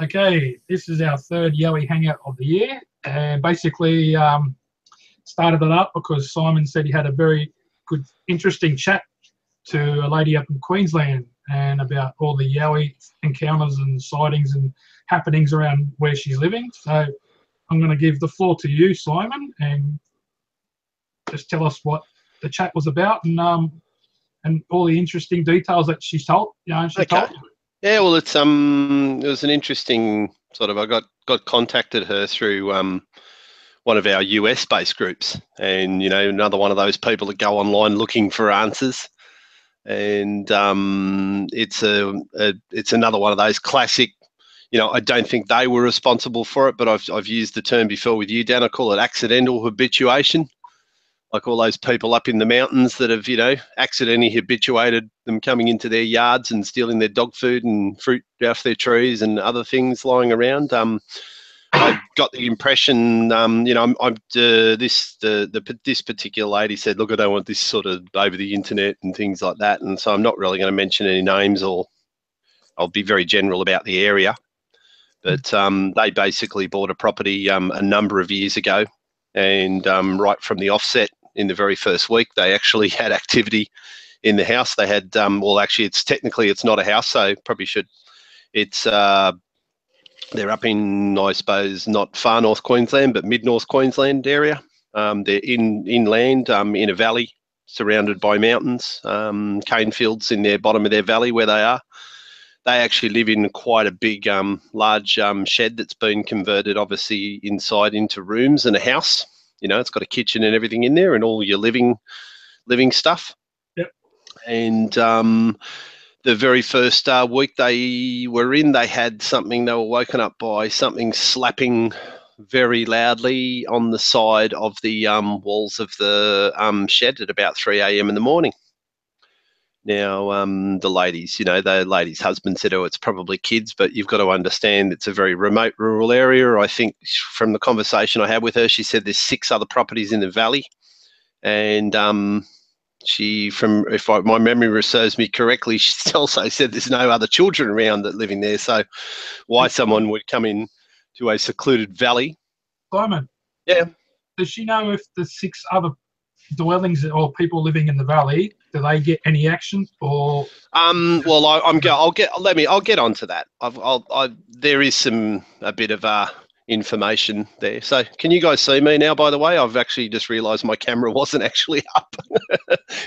Okay, this is our third Yowie Hangout of the year, and basically started it up because Simon said he had a very good, interesting chat to a lady up in Queensland and about all the Yowie encounters and sightings and happenings around where she's living. So I'm going to give the floor to you, Simon, and just tell us what the chat was about and all the interesting details that she's told. Told. Yeah, well, it was an interesting sort of. I got contacted her through one of our US-based groups, and another one of those people that go online looking for answers. And it's another one of those classic. I don't think they were responsible for it, but I've used the term before with you, Dan. I call it accidental habituation. Like all those people up in the mountains that have, accidentally habituated them coming into their yards and stealing their dog food and fruit off their trees and other things lying around. I got the impression, this particular lady said, look, I don't want this sort of over the internet and things like that. And so I'm not really going to mention any names, or I'll be very general about the area. But they basically bought a property a number of years ago. And right from the offset, in the very first week, they actually had activity in the house. They had, actually, it's not a house, so probably should. It's they're up in, I suppose, not far North Queensland, but mid-North Queensland area. They're inland, in a valley, surrounded by mountains, cane fields in the bottom of their valley where they are. They actually live in quite a big, large shed that's been converted, obviously, inside into rooms and a house. It's got a kitchen and everything in there and all your living stuff. Yep. And the very first week they were in, they were woken up by something slapping very loudly on the side of the walls of the shed at about 3 a.m. in the morning. Now, the lady's husband said, it's probably kids, but you've got to understand it's a very remote rural area. I think from the conversation I had with her, she said there's 6 other properties in the valley. And if my memory serves me correctly, she also said there's no other children around that living there. So why someone would come in to a secluded valley. Simon. Yeah. Does she know if the 6 other dwellings or people living in the valley, do they get any action or? Well, I'll get onto that. There is a bit of information there. So, can you guys see me now? By the way, I've actually just realised my camera wasn't actually up.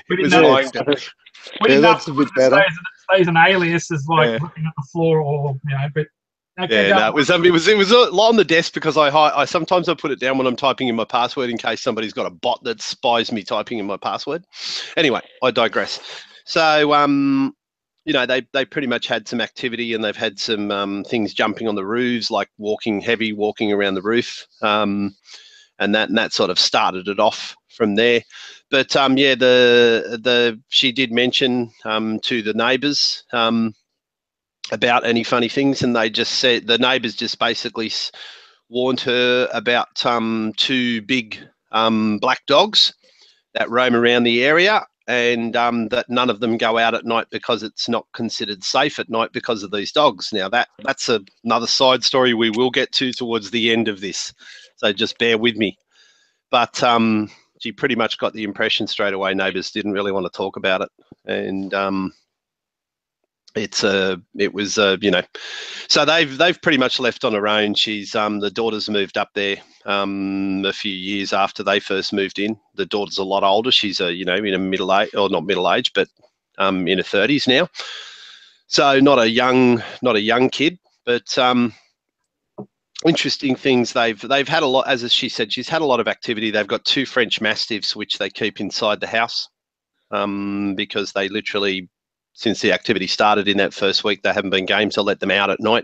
We didn't know that's a bit better. Stays an alias is like looking at the floor, or but. Okay, yeah, it was on the desk because I sometimes I put it down when I'm typing in my password in case somebody's got a bot that spies me typing in my password. Anyway, I digress. So they pretty much had some activity and they've had some things jumping on the roofs, like walking around the roof, and that sort of started it off from there. But she did mention to the neighbours about any funny things, and they just said the neighbours just basically warned her about 2 big black dogs that roam around the area, and that none of them go out at night because it's not considered safe at night because of these dogs. Now that's another side story we will get to towards the end of this, so just bear with me. But she pretty much got the impression straight away neighbours didn't really want to talk about it, and so they've pretty much left on their own. She's the daughters moved up there a few years after they first moved in. The daughter's a lot older. She's in a middle age, or not middle age, but in her 30s now. So not a young kid, but interesting things. They've had a lot, as she said, she's had a lot of activity. They've got 2 French Mastiffs which they keep inside the house because they literally, since the activity started in that first week, they haven't been game to let them out at night.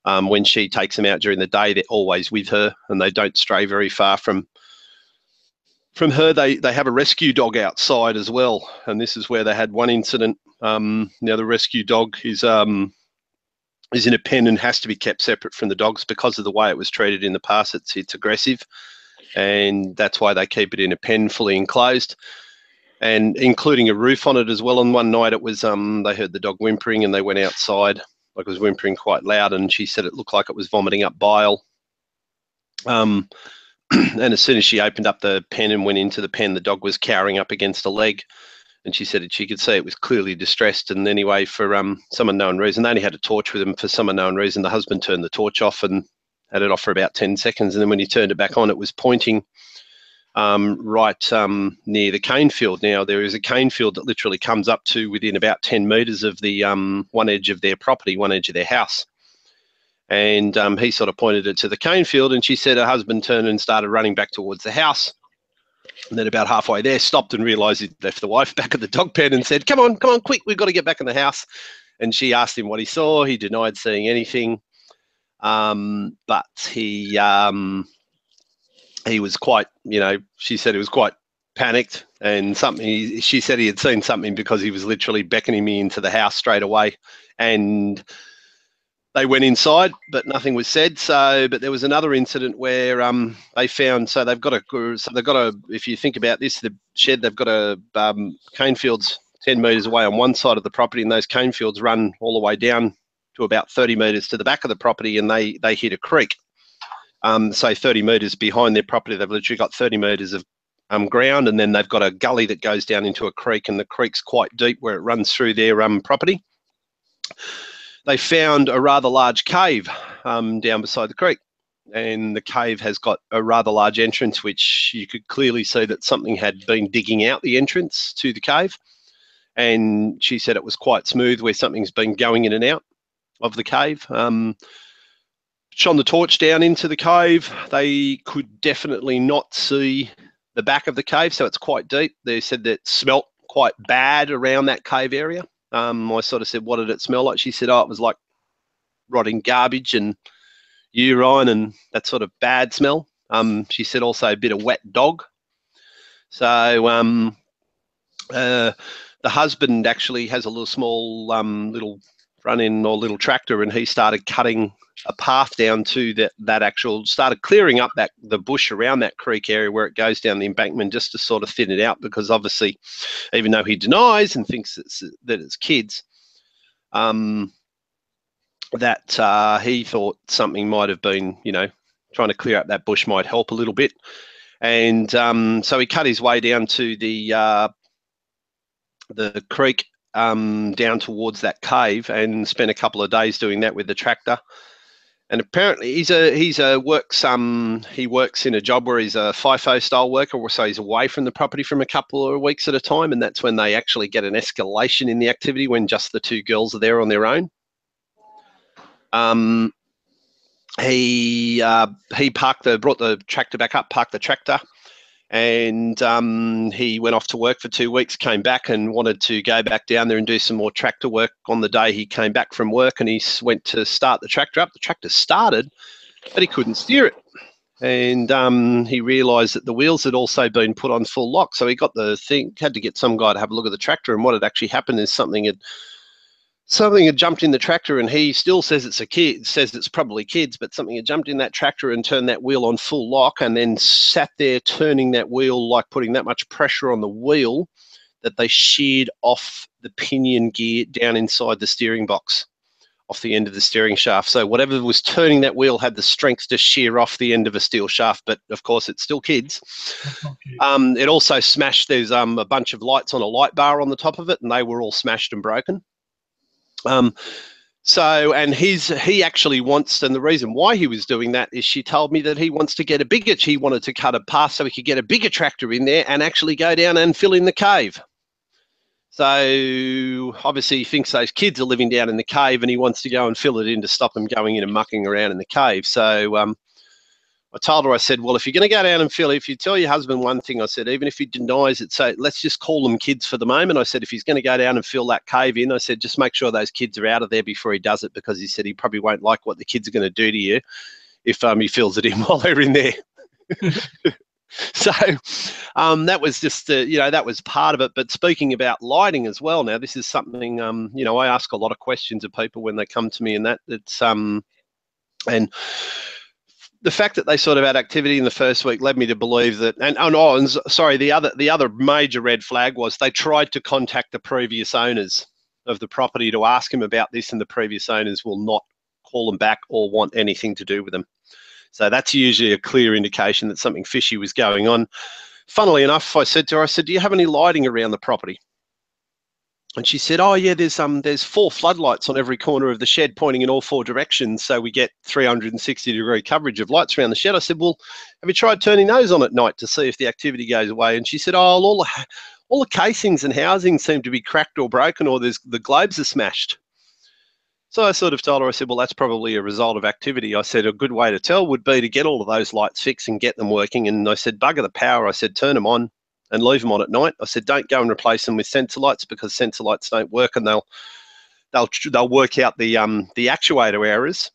When she takes them out during the day, they're always with her and they don't stray very far from her. They have a rescue dog outside as well, and this is where they had one incident. Now the rescue dog is in a pen and has to be kept separate from the dogs because of the way it was treated in the past. It's aggressive, and that's why they keep it in a pen, fully enclosed, and including a roof on it as well. And one night it was they heard the dog whimpering and they went outside like it was whimpering quite loud, and she said it looked like it was vomiting up bile. And as soon as she opened up the pen and went into the pen, the dog was cowering up against a leg. And she said that she could see it was clearly distressed. And anyway, for some unknown reason, they only had a torch with them. For some unknown reason, the husband turned the torch off and had it off for about 10 seconds. And then when he turned it back on, it was pointing right near the cane field. Now, there is a cane field that literally comes up to within about 10 metres of the one edge of their property, one edge of their house. And he sort of pointed it to the cane field, and she said her husband turned and started running back towards the house. And then about halfway there, stopped and realised he'd left the wife back at the dog pen and said, come on, quick, we've got to get back in the house. And she asked him what he saw. He denied seeing anything. But he was quite, she said he was quite panicked, and she said he had seen something because he was literally beckoning me into the house straight away. And they went inside, but nothing was said. But there was another incident where they found. If you think about this, the shed, they've got a cane fields 10 metres away on one side of the property, and those cane fields run all the way down to about 30 metres to the back of the property, and they hit a creek. So 30 metres behind their property, they've literally got 30 metres of ground, and then they've got a gully that goes down into a creek, and the creek's quite deep where it runs through their property. They found a rather large cave down beside the creek, and the cave has got a rather large entrance, which you could clearly see that something had been digging out the entrance to the cave. And she said it was quite smooth, where something's been going in and out of the cave. Shone the torch down into the cave. They could definitely not see the back of the cave, so it's quite deep. They said that it smelt quite bad around that cave area. I sort of said, what did it smell like? She said, it was like rotting garbage and urine and that sort of bad smell. She said also a bit of wet dog. So the husband actually has a little small little run-in or little tractor, and he started cutting a path down to started clearing up the bush around that creek area where it goes down the embankment, just to sort of thin it out, because obviously, even though he denies and thinks that it's kids, that he thought something might have been, trying to clear up that bush might help a little bit. And so he cut his way down to the creek, down towards that cave, and spent a couple of days doing that with the tractor. And apparently he works in a job where he's a FIFO style worker, so he's away from the property from a couple of weeks at a time, and that's when they actually get an escalation in the activity, when just the two girls are there on their own. He brought the tractor back up, parked the tractor, and he went off to work for 2 weeks, came back and wanted to go back down there and do some more tractor work on the day he came back from work, and he went to start the tractor up. The tractor started, but he couldn't steer it. And he realised that the wheels had also been put on full lock. So he got had to get some guy to have a look at the tractor, and what had actually happened is something had jumped in the tractor, and he still says it's a kid, says it's probably kids, but something had jumped in that tractor and turned that wheel on full lock, and then sat there turning that wheel, like putting that much pressure on the wheel that they sheared off the pinion gear down inside the steering box, off the end of the steering shaft. So whatever was turning that wheel had the strength to shear off the end of a steel shaft, but of course it's still kids. It also smashed, there's a bunch of lights on a light bar on the top of it, and they were all smashed and broken. He actually wants, and the reason why he was doing that is she told me that he wants to get he wanted to cut a path so he could get a bigger tractor in there and actually go down and fill in the cave. So obviously he thinks those kids are living down in the cave, and he wants to go and fill it in to stop them going in and mucking around in the cave. So I told her, I said, well, if you're going to go down and fill, if you tell your husband one thing, I said, even if he denies it, so let's just call them kids for the moment. I said, if he's going to go down and fill that cave in, I said, just make sure those kids are out of there before he does it, because he said he probably won't like what the kids are going to do to you if he fills it in while they're in there. So that was just, that was part of it. But speaking about lighting as well, now this is something, I ask a lot of questions of people when they come to me, and and the fact that they sort of had activity in the first week led me to believe that, the other major red flag was they tried to contact the previous owners. of the property to ask him about this, and the previous owners will not call them back or want anything to do with them. So that's usually a clear indication that something fishy was going on. Funnily enough, I said to her, I said, do you have any lighting around the property? And she said, oh, yeah, there's 4 floodlights on every corner of the shed pointing in all 4 directions, so we get 360-degree coverage of lights around the shed. I said, well, have you tried turning those on at night to see if the activity goes away? And she said, oh, all the casings and housing seem to be cracked or broken, or the globes are smashed. So I sort of told her, I said, well, that's probably a result of activity. I said, a good way to tell would be to get all of those lights fixed and get them working. And I said, bugger the power. I said, turn them on and leave them on at night. I said, don't go and replace them with sensor lights, because sensor lights don't work, and they'll work out the actuator areas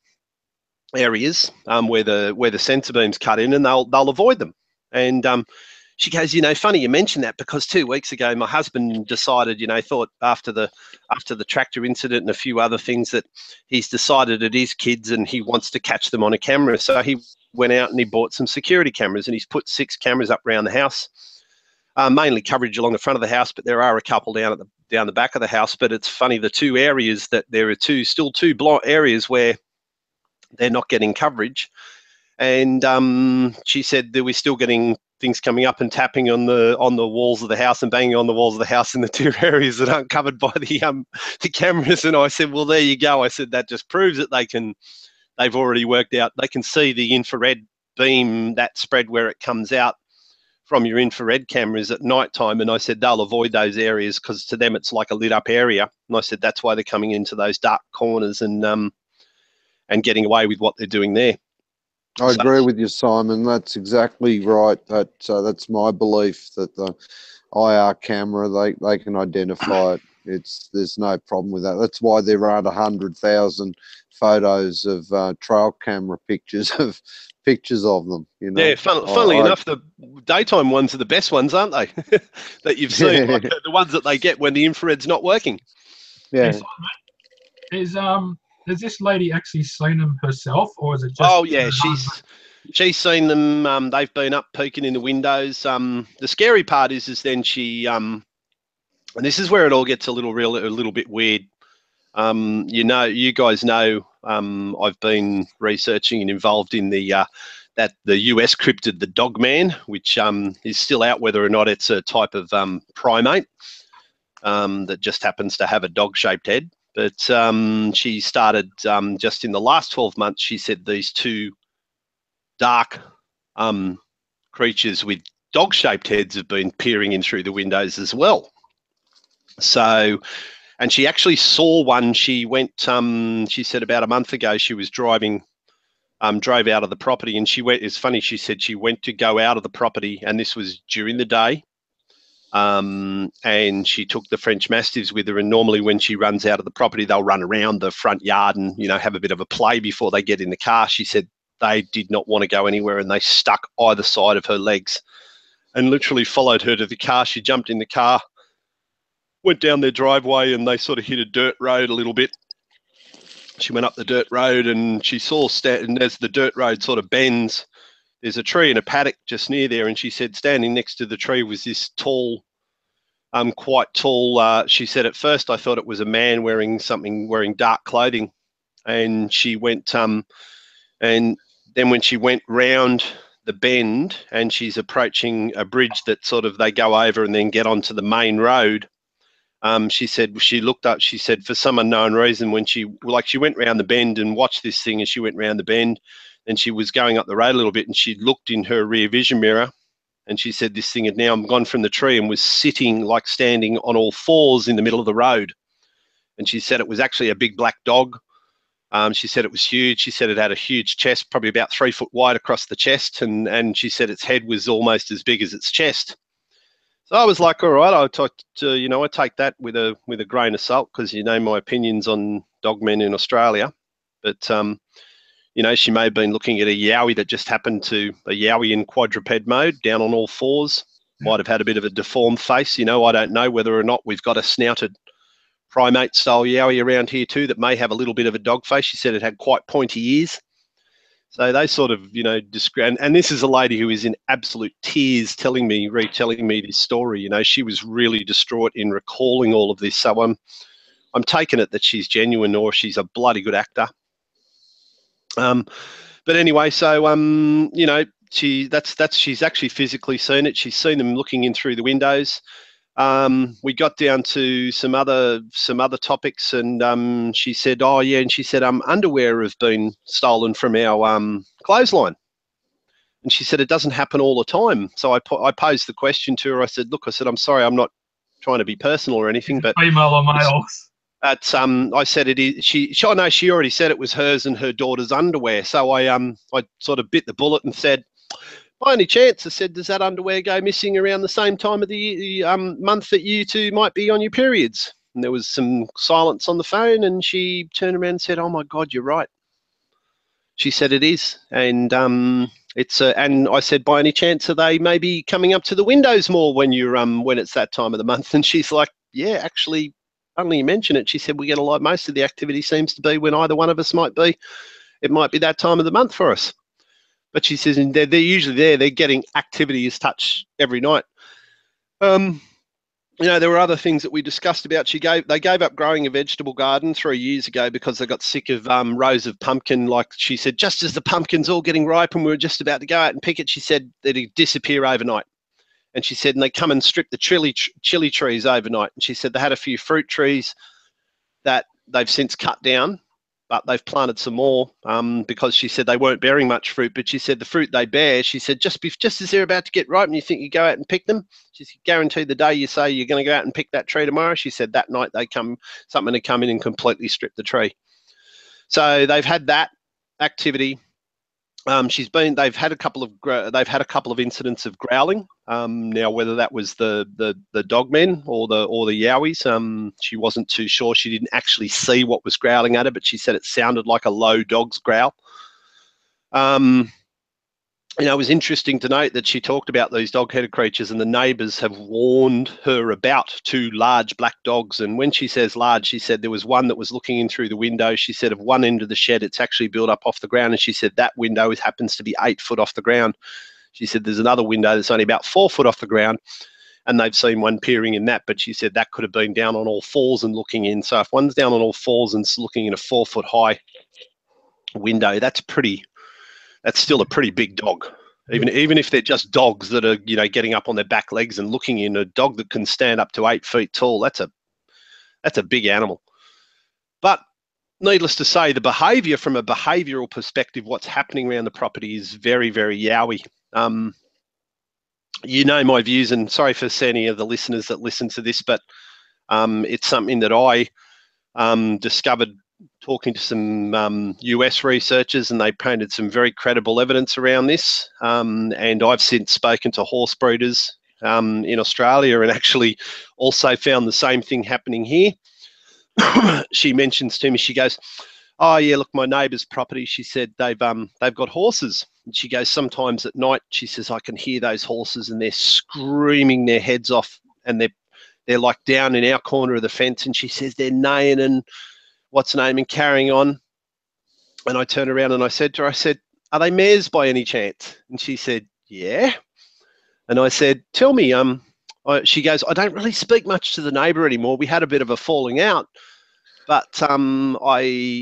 where the sensor beams cut in, and they'll avoid them. And she goes, funny you mention that, because 2 weeks ago my husband decided, thought after the tractor incident and a few other things, that he's decided it is kids and he wants to catch them on a camera. So he went out and he bought some security cameras, and he's put 6 cameras up around the house. Mainly coverage along the front of the house, but there are a couple down the back of the house. But it's funny, the 2 areas that there are still two areas where they're not getting coverage. And she said that we're still getting things coming up and tapping on the walls of the house and banging on the walls of the house in the 2 areas that aren't covered by the cameras. And I said, well, there you go. I said, that just proves that they've already worked out. They can see the infrared beam, that spread where it comes out from your infrared cameras at night time. And I said, they'll avoid those areas because to them it's like a lit up area. And I said, that's why they're coming into those dark corners and getting away with what they're doing there. I agree with you, Simon. That's exactly right. That's my belief, that the IR camera, they can identify it. There's no problem with that. That's why there aren't 100,000 photos of trail camera pictures of them. Yeah, funnily enough, the daytime ones are the best ones, aren't they? That you've seen, like the ones that they get when the infrared's not working. Yeah. Has this lady actually seen them herself, or is it just? Oh yeah, she's seen them. They've been up peeking in the windows. The scary part is then she and this is where it all gets a little bit weird. You guys know, I've been researching and involved in the US cryptid, the dogman, which is still out whether or not it's a type of primate that just happens to have a dog-shaped head. But she started just in the last 12 months, she said these 2 dark creatures with dog-shaped heads have been peering in through the windows as well. So, and she actually saw one. She went, she said about a month ago, she was drove out of the property, and she went, it's funny, she said she went to go out of the property, and this was during the day. And she took the French Mastiffs with her, and normally when she runs out of the property, they'll run around the front yard and, have a bit of a play before they get in the car. She said they did not want to go anywhere, and they stuck either side of her legs and literally followed her to the car. She jumped in the car, went down their driveway, and they sort of hit a dirt road a little bit. She went up the dirt road, and she saw, and as the dirt road sort of bends, there's a tree in a paddock just near there, and she said standing next to the tree was this tall, quite tall, she said at first I thought it was a man wearing dark clothing, and she went, and then when she went round the bend and she's approaching a bridge that sort of they go over and then get onto the main road, she said she looked up, she said for some unknown reason when she went round the bend and watched this thing as she went round the bend, and she was going up the road a little bit, and she looked in her rear vision mirror, and she said this thing had now gone from the tree and was sitting, like standing on all 4s in the middle of the road. And she said it was actually a big black dog. She said it was huge. She said it had a huge chest, probably about 3 foot wide across the chest, and she said its head was almost as big as its chest. So I was like, all right, I take that with a grain of salt, because my opinions on dogmen in Australia. But she may have been looking at a yowie that just happened to a yowie in quadruped mode, down on all 4s. Might have had a bit of a deformed face. I don't know whether or not we've got a snouted primate style yowie around here too that may have a little bit of a dog face. She said it had quite pointy ears. So they sort of, and this is a lady who is in absolute tears retelling me this story. She was really distraught in recalling all of this. So I'm taking it that she's genuine or she's a bloody good actor. But anyway, so you know, she's actually physically seen it. She's seen them looking in through the windows. We got down to some other topics, and she said, "Oh yeah," and she said, "Underwear have been stolen from our clothesline." And she said, "It doesn't happen all the time." So I posed the question to her. I said, "Look," I said, "I'm sorry, I'm not trying to be personal or anything, but female or males?" I said it is. I know she already said it was hers and her daughter's underwear. So I sort of bit the bullet and said, by any chance, I said, does that underwear go missing around the same time of the month that you two might be on your periods? And there was some silence on the phone, and she turned around and said, "Oh my God, you're right." She said it is, and it's and I said, by any chance, are they maybe coming up to the windows more when you're when it's that time of the month? And she's like, yeah, actually. Only you mention it, she said, we get a lot. Most of the activity seems to be when either one of us might be. It might be that time of the month for us. But she says, and they're usually there. They're getting activity as touch every night. You know, there were other things that we discussed about. They gave up growing a vegetable garden 3 years ago because they got sick of rows of pumpkin. Like she said, just as the pumpkin's all getting ripe and we were just about to go out and pick it, she said they'd disappear overnight. And she said, and they come and strip the chili trees overnight. And she said they had a few fruit trees that they've since cut down, but they've planted some more because she said they weren't bearing much fruit. But she said the fruit they bear, she said, just as they're about to get ripe and you think you go out and pick them, she said, guarantee the day you say you're going to go out and pick that tree tomorrow, she said that night something to come in and completely strip the tree. So they've had that activity. They've had a couple of incidents of growling. Now, whether that was the dogmen or the Yowies, she wasn't too sure. She didn't actually see what was growling at her, but she said it sounded like a low dog's growl. You know, it was interesting to note that she talked about these dog-headed creatures, and the neighbours have warned her about 2 large black dogs. And when she says large, she said there was one that was looking in through the window. She said of one end of the shed, it's actually built up off the ground. And she said that window happens to be 8 foot off the ground. She said there's another window that's only about 4 foot off the ground, and they've seen one peering in that. But she said that could have been down on all fours and looking in. So if one's down on all fours and looking in a 4 foot high window, that's still a pretty big dog. Even if they're just dogs that are, you know, getting up on their back legs and looking in, a dog that can stand up to 8 feet tall, that's a big animal. But needless to say, the behaviour from a behavioural perspective, what's happening around the property is very, very yowie. You know my views, and sorry for any of the listeners that listen to this, but it's something that I discovered talking to some US researchers, and they painted some very credible evidence around this. And I've since spoken to horse breeders in Australia and actually also found the same thing happening here. She mentions to me, she goes, "Oh yeah, look, my neighbour's property," she said, they've got horses. And she goes, sometimes at night, she says, I can hear those horses and they're screaming their heads off, and they're like down in our corner of the fence, and she says they're neighing and and carrying on. And I turned around and I said to her, I said, "Are they mares by any chance?" And she said, "Yeah." And I said, "Tell me," she goes, "I don't really speak much to the neighbour anymore. We had a bit of a falling out. But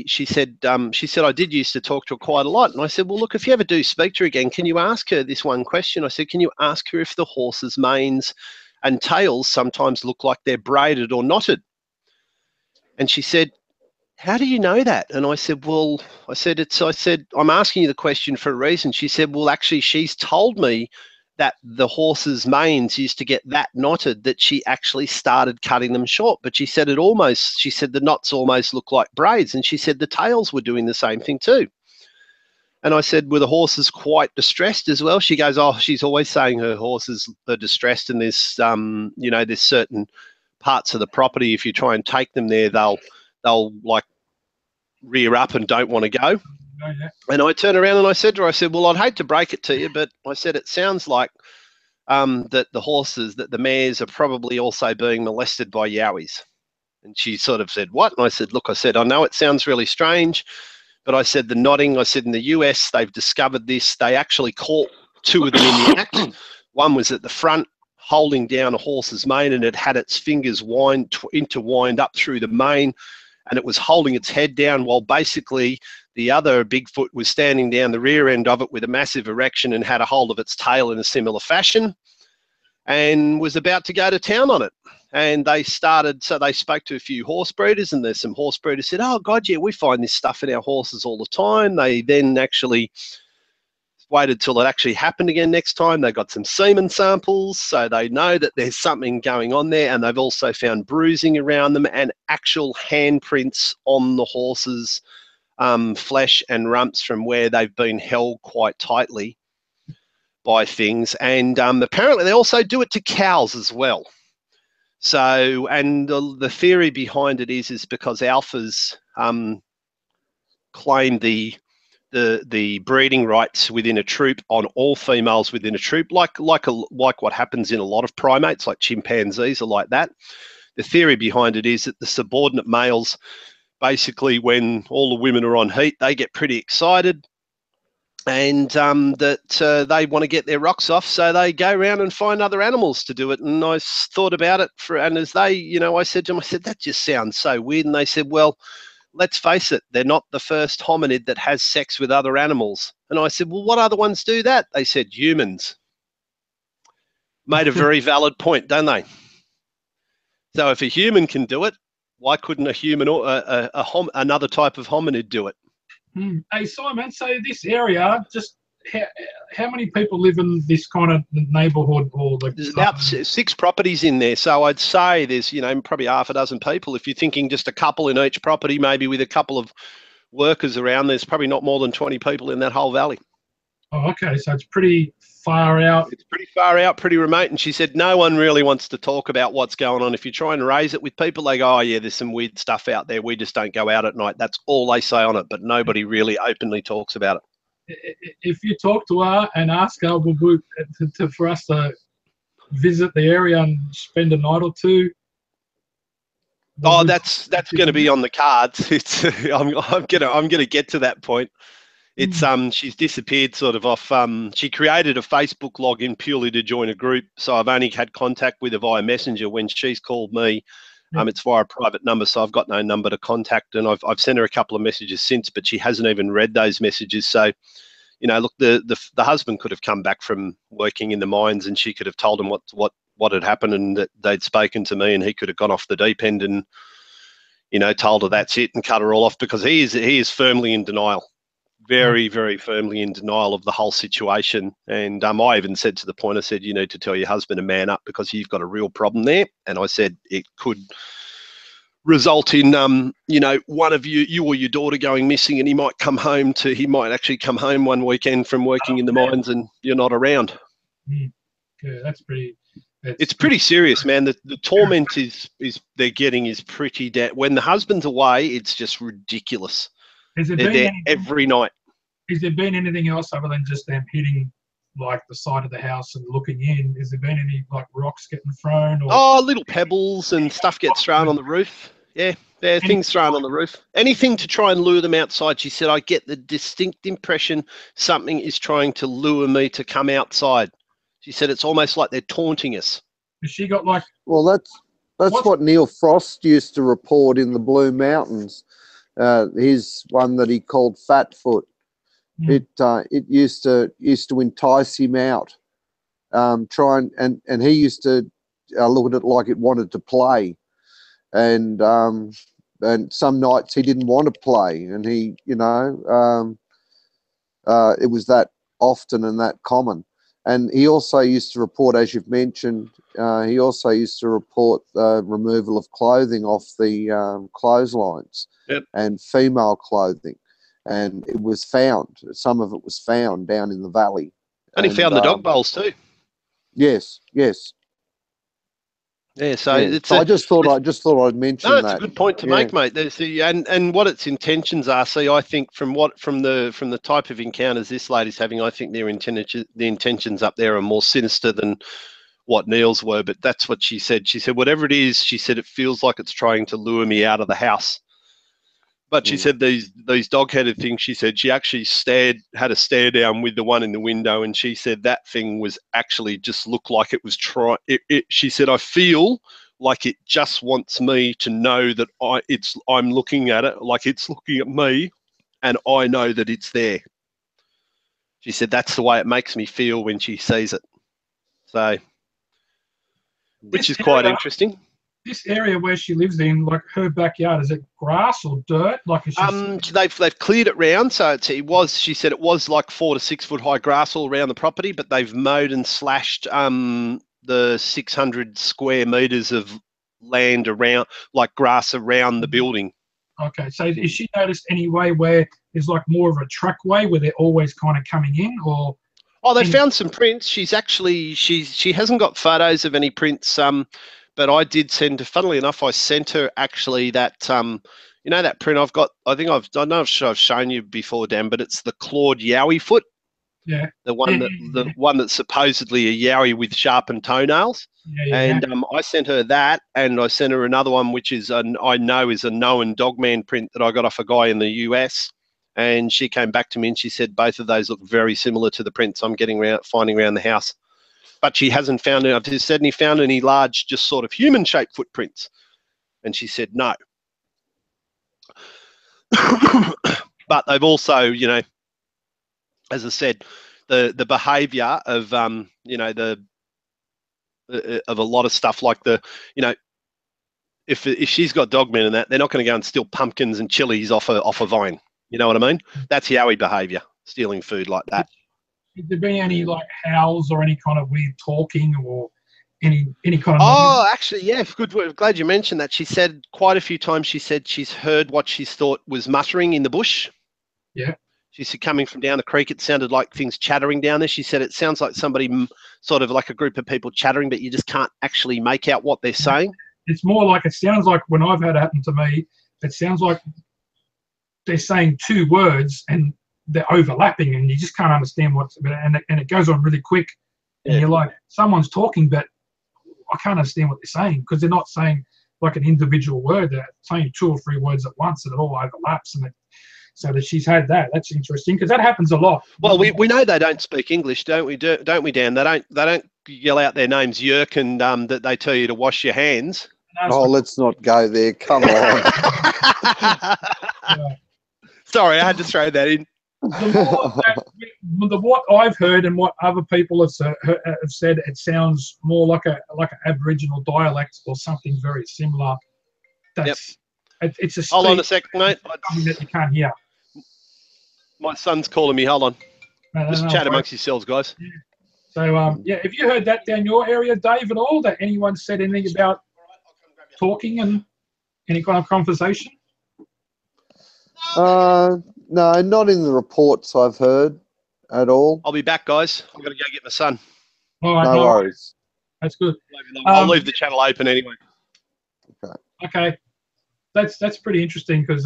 she said, I did used to talk to her quite a lot." And I said, "Well, look, if you ever do speak to her again, can you ask her this one question?" I said, "Can you ask her if the horses' manes and tails sometimes look like they're braided or knotted?" And she said, "How do you know that?" And I said, "Well," I said, "I'm asking you the question for a reason." She said, "Well, actually, she's told me that the horses' manes used to get that knotted that she actually started cutting them short." But she said the knots almost look like braids. And she said the tails were doing the same thing too. And I said, "Were the horses quite distressed as well?" She goes, "Oh, she's always saying her horses are distressed, and there's there's certain parts of the property, if you try and take them there, they'll like rear up and don't want to go." Oh, yeah. And I turned around and I said to her, I said, "Well, I'd hate to break it to you, but," I said, "it sounds like that the mares are probably also being molested by Yowies." And she sort of said, "What?" And I said, "Look," I said, "I know it sounds really strange, but," I said, "the nodding," I said, "in the US, they've discovered this. They actually caught 2 of them in the act. One was at the front holding down a horse's mane, and it had its fingers intertwined up through the mane, and it was holding its head down while basically the other Bigfoot was standing down the rear end of it with a massive erection and had a hold of its tail in a similar fashion and was about to go to town on it. And they spoke to a few horse breeders, and there's some horse breeders said, oh, God, yeah, we find this stuff in our horses all the time. They then actually waited till it actually happened again next time. They got some semen samples, so they know that there's something going on there, and they've also found bruising around them and actual handprints on the horses' flesh and rumps from where they've been held quite tightly by things. And apparently they also do it to cows as well. So, and the theory behind it is because alphas claim the breeding rights within a troop on all females within a troop, like what happens in a lot of primates, like chimpanzees are like that. The theory behind it is that the subordinate males, basically when all the women are on heat, they get pretty excited, and that they want to get their rocks off, so they go around and find other animals to do it. And I thought about it, and as they, I said to them, that just sounds so weird. And they said, well, let's face it, they're not the first hominid that has sex with other animals. And I said, well, what other ones do that? They said humans. Made a very valid point, don't they? So if a human can do it, why couldn't a human or another type of hominid do it? Hey, Simon, so this area, just how many people live in this kind of neighbourhood? There's about 6 properties in there, so I'd say there's probably half a dozen people. If you're thinking just a couple in each property, maybe with a couple of workers around, there's probably not more than 20 people in that whole valley. Oh, okay, so it's pretty far out. It's pretty far out, pretty remote. And she said no one really wants to talk about what's going on. If you try and raise it with people, they go, oh yeah, there's some weird stuff out there, we just don't go out at night. That's all they say on it, but nobody really openly talks about it. If you talk to her and ask her for us to visit the area and spend a night or two. Oh, that's going to be on the cards. It's I'm gonna get to that point. It's she's disappeared sort of off. She created a Facebook login purely to join a group, so I've only had contact with her via Messenger. When she's called me, it's via a private number, so I've got no number to contact, and I've sent her a couple of messages since, but she hasn't even read those messages. So, look, the husband could have come back from working in the mines, and she could have told him what had happened, and that they'd spoken to me, and he could have gone off the deep end and told her that's it and cut her all off, because he is firmly in denial. Very, very firmly in denial of the whole situation. And I even said to the point, I said, you need to tell your husband to man up, because you've got a real problem there. And I said it could result in, one of you or your daughter going missing, and he might actually come home one weekend from working in the mines and you're not around. Yeah, it's pretty serious, man. The torment they're getting is pretty when the husband's away, it's just ridiculous. They're there every night. Has there been anything else other than just them hitting like the side of the house and looking in? Has there been any like rocks getting thrown? Little pebbles and stuff gets thrown on the roof. Yeah, things thrown on the roof. Anything to try and lure them outside. She said, I get the distinct impression something is trying to lure me to come outside. She said it's almost like they're taunting us. Has she got like... Well, that's what Neil Frost used to report in the Blue Mountains. His one that he called Fatfoot. It used to entice him out, and he used to look at it like it wanted to play, and some nights he didn't want to play, and he it was that often and that common. And he also used to report, as you've mentioned, he also used to report removal of clothing off the clotheslines. Yep. And female clothing. And it was found. Some of it was found down in the valley. And he found the dog bowls too. Yes. Yeah, so it's. I just thought I'd mention that. No, it's a good point to make, mate. There's and what its intentions are. See, I think from the type of encounters this lady's having, I think the intentions up there are more sinister than what Neil's were. But that's what she said. She said whatever it is, she said it feels like it's trying to lure me out of the house. But she said these dog-headed things, she said she actually had a stare down with the one in the window, and she said that thing was actually just looked like it was she said, I feel like it just wants me to know that I'm looking at it, like it's looking at me, and I know that it's there. She said that's the way it makes me feel when she sees it. So, which is quite interesting. This area where she lives in, like her backyard, is it grass or dirt? Like, is she... they've cleared it round, so she said it was like 4 to 6 foot high grass all around the property, but they've mowed and slashed the 600 square meters of land around, like grass around the building. Okay, so is she noticed any way where there's like more of a trackway where they're always kind of coming in, or? Oh, they found some prints. She hasn't got photos of any prints. But I did send her, funnily enough, I sent her actually that, that print I've got. I don't know if I've shown you before, Dan, but it's the clawed Yowie foot. Yeah. The one that's supposedly a Yowie with sharpened toenails. And I sent her that, and I sent her another one, which is I know is a known dogman print that I got off a guy in the US. And she came back to me and she said both of those look very similar to the prints I'm finding around the house. But she hasn't found any. I've just said, any found any large, just sort of human-shaped footprints? And she said no. But they've also, as I said, the behaviour of of a lot of stuff like if she's got dogmen and that, they're not going to go and steal pumpkins and chilies off a vine. You know what I mean? That's Yowie behaviour, stealing food like that. Has there been any like howls or any kind of weird talking or any kind of? Oh, actually, yeah, good. Glad you mentioned that. She said quite a few times. She said she's heard what she thought was muttering in the bush. Yeah. She said coming from down the creek, it sounded like things chattering down there. She said it sounds like somebody, sort of like a group of people chattering, but you just can't actually make out what they're saying. It's more like, it sounds like when I've had it happen to me, it sounds like they're saying two words and they're overlapping, and you just can't understand and it goes on really quick, and you're like, someone's talking, but I can't understand what they're saying, because they're not saying like an individual word. They're saying 2 or 3 words at once, and it all overlaps. And so that she's had that. That's interesting, because that happens a lot. Well, we know they don't speak English, don't we, Dan? They don't yell out their names, Yerk, and that they tell you to wash your hands. Oh, let's not go there. Come on. Yeah. Sorry, I had to throw that in. What I've heard and what other people have said, it sounds more like an Aboriginal dialect or something very similar. It's a speech. Hold on a sec, mate. Something that you can't hear. My son's calling me. Hold on. Just chat amongst yourselves, guys. Yeah. So, have you heard that down your area, Dave, at all? That anyone said anything about talking and any kind of conversation? No, not in the reports I've heard at all. I'll be back, guys. I'm going to go get my son. All right, No worries. That's good. I'll leave the channel open anyway. Okay. That's pretty interesting, because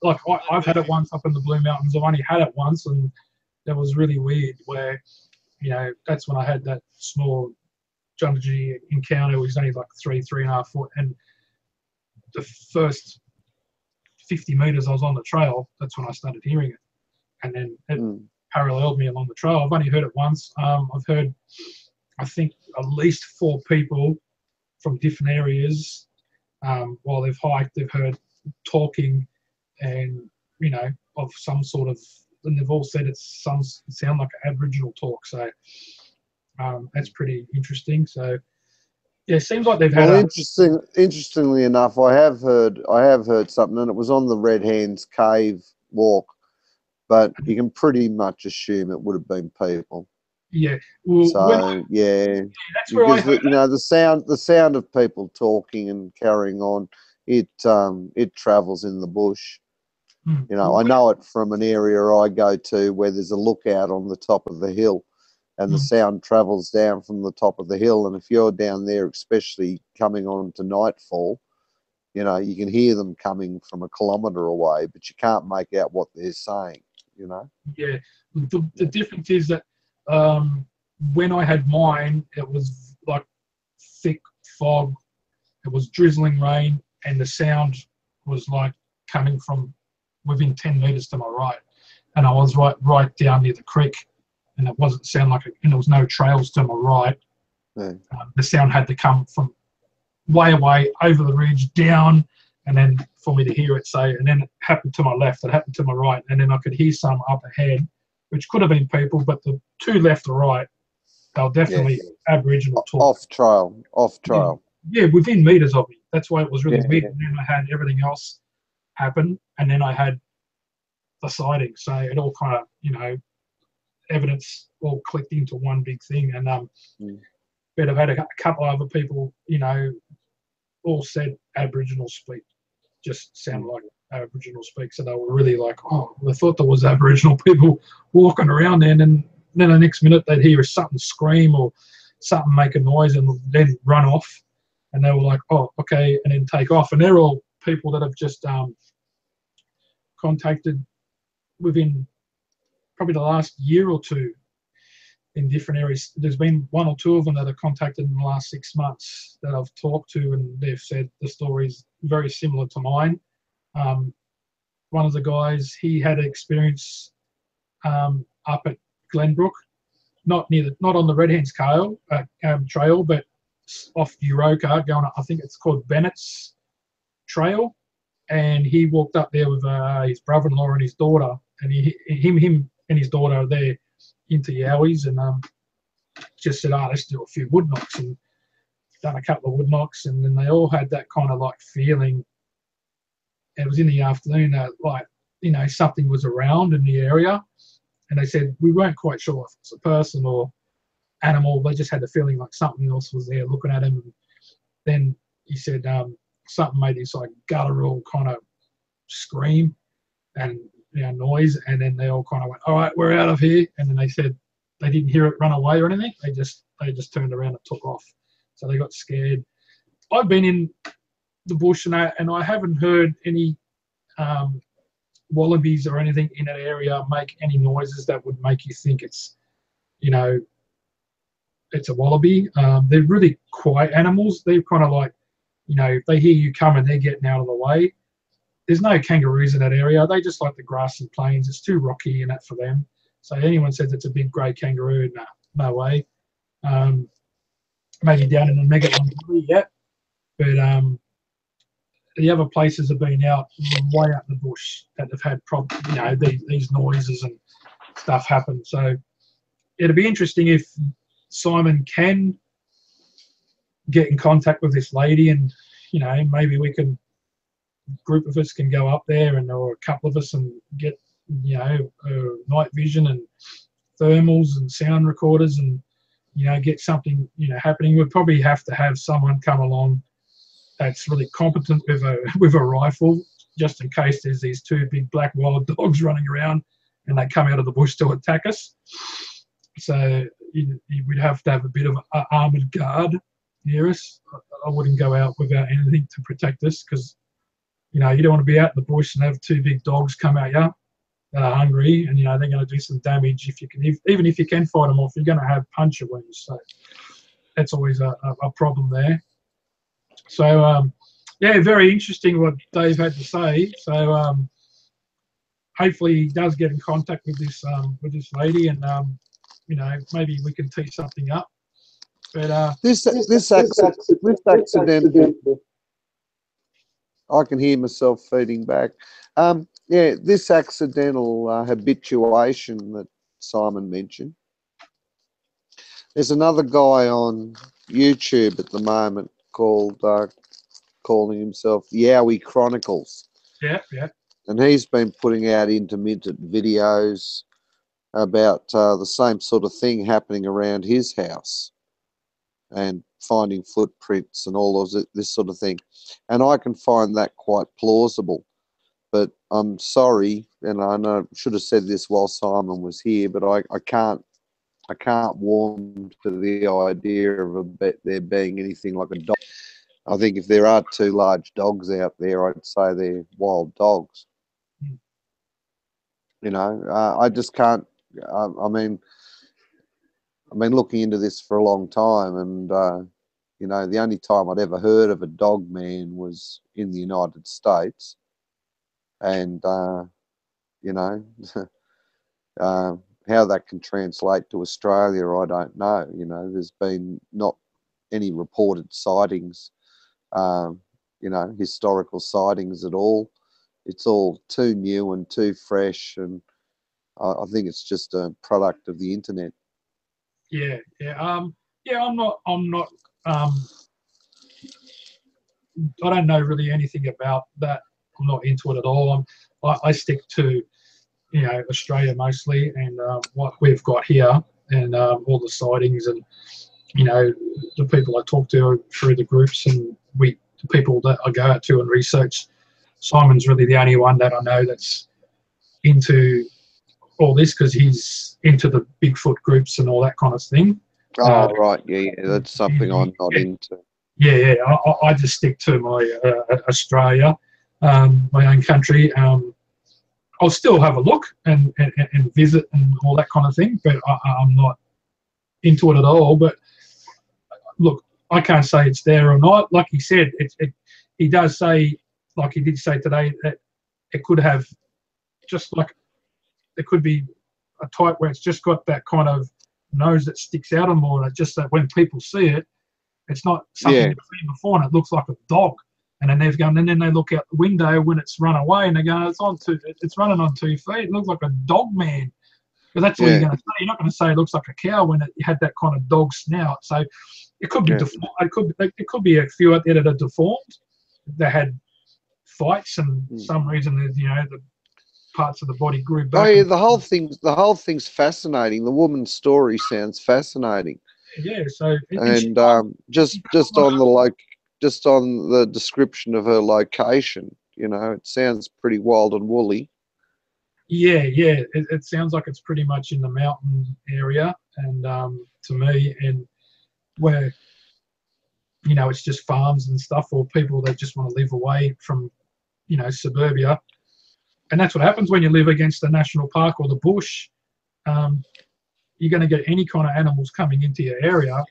like I've had it once up in the Blue Mountains. I've only had it once, and that was really weird, where that's when I had that small Junji encounter. It was only like 3.5 foot, and the first 50 meters I was on the trail, that's when I started hearing it, and then it paralleled me along the trail. I've only heard it once. I've heard, I think, at least 4 people from different areas while they've hiked, they've heard talking, and of some sort of, and they've all said it sound like Aboriginal talk. So that's pretty interesting. So yeah, it seems like they've had. Well, interestingly enough, I have heard something, and it was on the Red Hands Cave walk, but you can pretty much assume it would have been people. Yeah. Well, so that's where I heard the sound of people talking and carrying on, it travels in the bush. I know it from an area I go to where there's a lookout on the top of the hill, and the sound travels down from the top of the hill. And if you're down there, especially coming on to nightfall, you can hear them coming from a kilometre away, but you can't make out what they're saying, Yeah. The difference is that when I had mine, it was like thick fog, it was drizzling rain, and the sound was like coming from within 10 metres to my right, and I was right down near the creek, and it wasn't sound like and there was no trails to my right. Yeah. The sound had to come from way away over the ridge down, and then for me to hear it say, and then it happened to my left, it happened to my right, and then I could hear some up ahead, which could have been people, but the two left or right, they were definitely Aboriginal talk. Off trail. Yeah, within meters of me. That's why it was really weird. Yeah. And then I had everything else happen, and then I had the sighting. So it all kind of, evidence all clicked into one big thing. And but I've had a couple of other people, all said Aboriginal speak, just sound like Aboriginal speak. So they were really like, oh, I thought there was Aboriginal people walking around there, and then the next minute they'd hear something scream or something make a noise and then run off. And they were like, oh, okay, and then take off. And they're all people that have just contacted within probably the last year or two in different areas. There's been one or two of them that are contacted in the last 6 months that I've talked to, and they've said the story's very similar to mine. One of the guys, he had an experience up at Glenbrook, not on the Red Hands trail, but off Euroka, going up, I think it's called Bennett's Trail, and he walked up there with his brother-in-law and his daughter, and him and his daughter are there into Yowies, and just said, let's do a few wood knocks, and done a couple of wood knocks, and then they all had that kind of like feeling. It was in the afternoon that something was around in the area, and they said we weren't quite sure if it's a person or animal. They just had the feeling like something else was there looking at him. And then he said something made this like guttural kind of scream and noise, and then they all kind of went, all right, we're out of here. And then they said they didn't hear it run away or anything. They just turned around and took off. So they got scared. I've been in the bush and I haven't heard any wallabies or anything in that area make any noises that would make you think it's it's a wallaby. They're really quiet animals. They're kind of like, if they hear you coming, they're getting out of the way. There's no kangaroos in that area. They just like the grass and plains. It's too rocky and that for them. So anyone says it's a big grey kangaroo, no way. Maybe down in the Megalon yet, but the other places have been out way out in the bush that have had these noises and stuff happen. So it'd be interesting if Simon can get in contact with this lady, and maybe we can, group of us can go up there, or a couple of us, and get night vision and thermals and sound recorders, and get something happening. We'd probably have to have someone come along that's really competent with a rifle, just in case there's these two big black wild dogs running around and they come out of the bush to attack us. So we'd have to have a bit of an armoured guard near us. I wouldn't go out without anything to protect us, because you don't want to be out in the bush and have two big dogs come at you that are hungry, and they're going to do some damage even if you can fight them off. You're going to have puncture wounds, so that's always a problem there. So very interesting what Dave had to say. So hopefully he does get in contact with this lady, and maybe we can tee something up. But this accident, I can hear myself feeding back. This accidental habituation that Simon mentioned. There's another guy on YouTube at the moment called calling himself Yowie Chronicles. Yeah. And he's been putting out intermittent videos about the same sort of thing happening around his house, and finding footprints and all of this sort of thing. And I can find that quite plausible. But I'm sorry, and I know I should have said this while Simon was here, but I can't warm to the idea of there being anything like a dog. I think if there are two large dogs out there, I'd say they're wild dogs. I just can't. I mean, I've been looking into this for a long time, and the only time I'd ever heard of a dog man was in the United States, and you know, how that can translate to Australia, I don't know. You know, there's been not any reported sightings, you know, historical sightings at all. It's all too new and too fresh, and I think it's just a product of the internet. Yeah, yeah. I'm not. I don't know really anything about that. I'm not into it at all. I stick to, you know, Australia mostly, and what we've got here, and all the sightings, and you know, the people I talk to through the groups, and the people that I go out to and research. Simon's really the only one that I know that's into all this, because he's into the Bigfoot groups and all that kind of thing. Oh, right, yeah, that's something I'm not into. Yeah. I just stick to my Australia, my own country. I'll still have a look and visit and all that kind of thing, but I'm not into it at all. But look, I can't say it's there or not. Like he said, he does say, like he did say today, that it could have just like, it could be a type where it's just got that kind of nose that sticks out on more. Just that when people see it, it's not something they've seen before, and it looks like a dog. And then they've gone, and then they look out the window when it's run away, and they go, it's running on 2 feet. It looks like a dog, man. Because that's what you're going to say. You're not going to say it looks like a cow when it had that kind of dog snout. So it could be it could be a few out there that are deformed. They had fights, and some reason, you know, the parts of the body grew back. Oh yeah, the whole thing's fascinating. The woman's story sounds fascinating. Yeah, so and just on the description of her location, you know, it sounds pretty wild and woolly. Yeah, it sounds like it's pretty much in the mountain area, and to me, and where, you know, it's just farms and stuff, or people that just want to live away from, you know, suburbia. And that's what happens when you live against the national park or the bush. You're going to get any kind of animals coming into your area,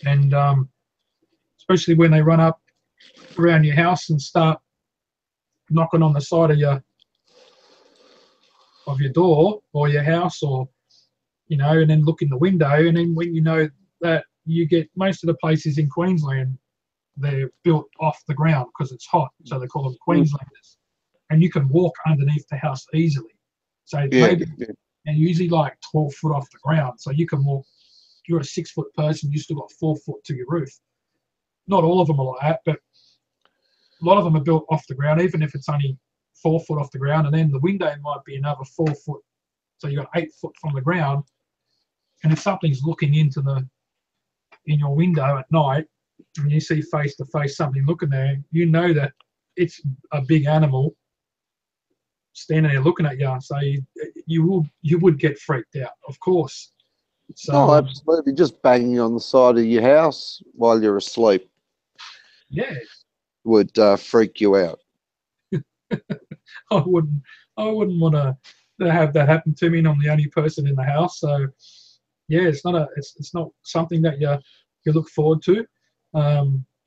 and especially when they run up around your house and start knocking on the side of your door or your house, or, you know, and then look in the window, and then when you know that you get most of the places in Queensland, they're built off the ground because it's hot, so they call them Queenslanders, and you can walk underneath the house easily. So maybe and usually like 12 foot off the ground, so you can walk. You're a 6 foot person, you still got 4 foot to your roof. Not all of them are like that, but a lot of them are built off the ground, even if it's only 4 foot off the ground, and then the window might be another 4 foot, so you got 8 foot from the ground. And if something's looking in your window at night, and you see face to face something looking there, you know that it's a big animal standing there looking at you. So you would get freaked out, of course. So absolutely, just banging on the side of your house while you're asleep, would freak you out. I wouldn't want to have that happen to me, and I'm the only person in the house. So yeah, it's not something that you look forward to.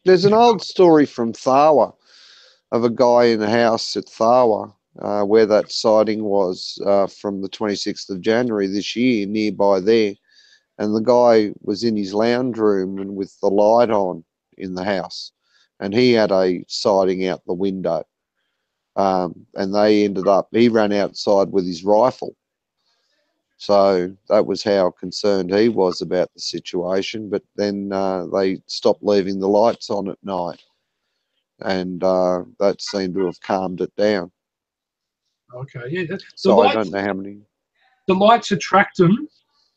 There's an old story from Tharwa of a guy in a house at Tharwa, where that sighting was, from the 26th of January this year, nearby there. And the guy was in his lounge room and with the light on in the house, and he had a sighting out the window. And he ran outside with his rifle. So that was how concerned he was about the situation. But then they stopped leaving the lights on at night, and that seemed to have calmed it down. Okay, yeah. So I don't know how many. The lights attract them,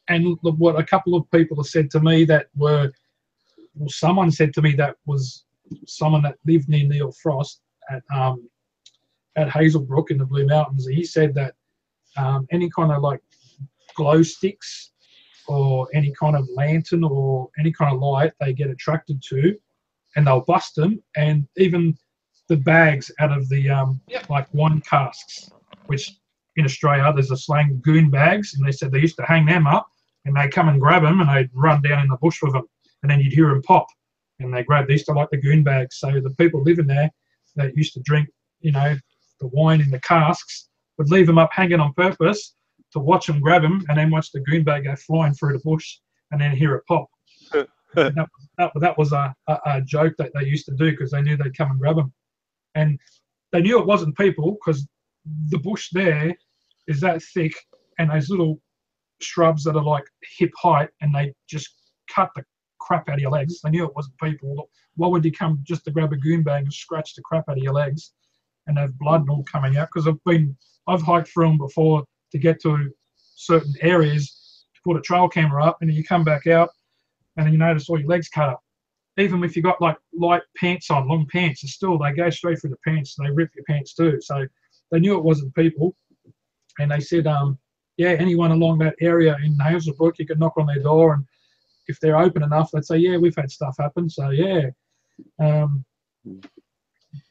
and what a couple of people have said to me someone said to me that was someone that lived near Neil Frost at Hazelbrook in the Blue Mountains. He said that any kind of like glow sticks or any kind of lantern or any kind of light they get attracted to, and they'll bust them. And even the bags out of the like wine casks, which in Australia there's a slang, goon bags, and they said they used to hang them up, and they come and grab them and they'd run down in the bush with them, and then you'd hear them pop, and they used to like the goon bags. So the people living there that used to drink, you know, the wine in the casks, would leave them up hanging on purpose to watch them grab them, and then watch the goon bag go flying through the bush, and then hear it pop. And that was a joke that they used to do because they knew they'd come and grab them, and they knew it wasn't people because the bush there is that thick, and those little shrubs that are like hip height, and they just cut the crap out of your legs. They knew it wasn't people. Why would you come just to grab a goon bag and scratch the crap out of your legs and have blood and all coming out? Because I've hiked through them before to get to certain areas to put a trail camera up, and then you come back out and then you notice all your legs cut up. Even if you got like light pants on, long pants, it's still, they go straight through the pants and they rip your pants too. So they knew it wasn't people, and they said, yeah, anyone along that area in Hazelbrook, you could knock on their door, and if they're open enough, they'd say, yeah, we've had stuff happen. So yeah.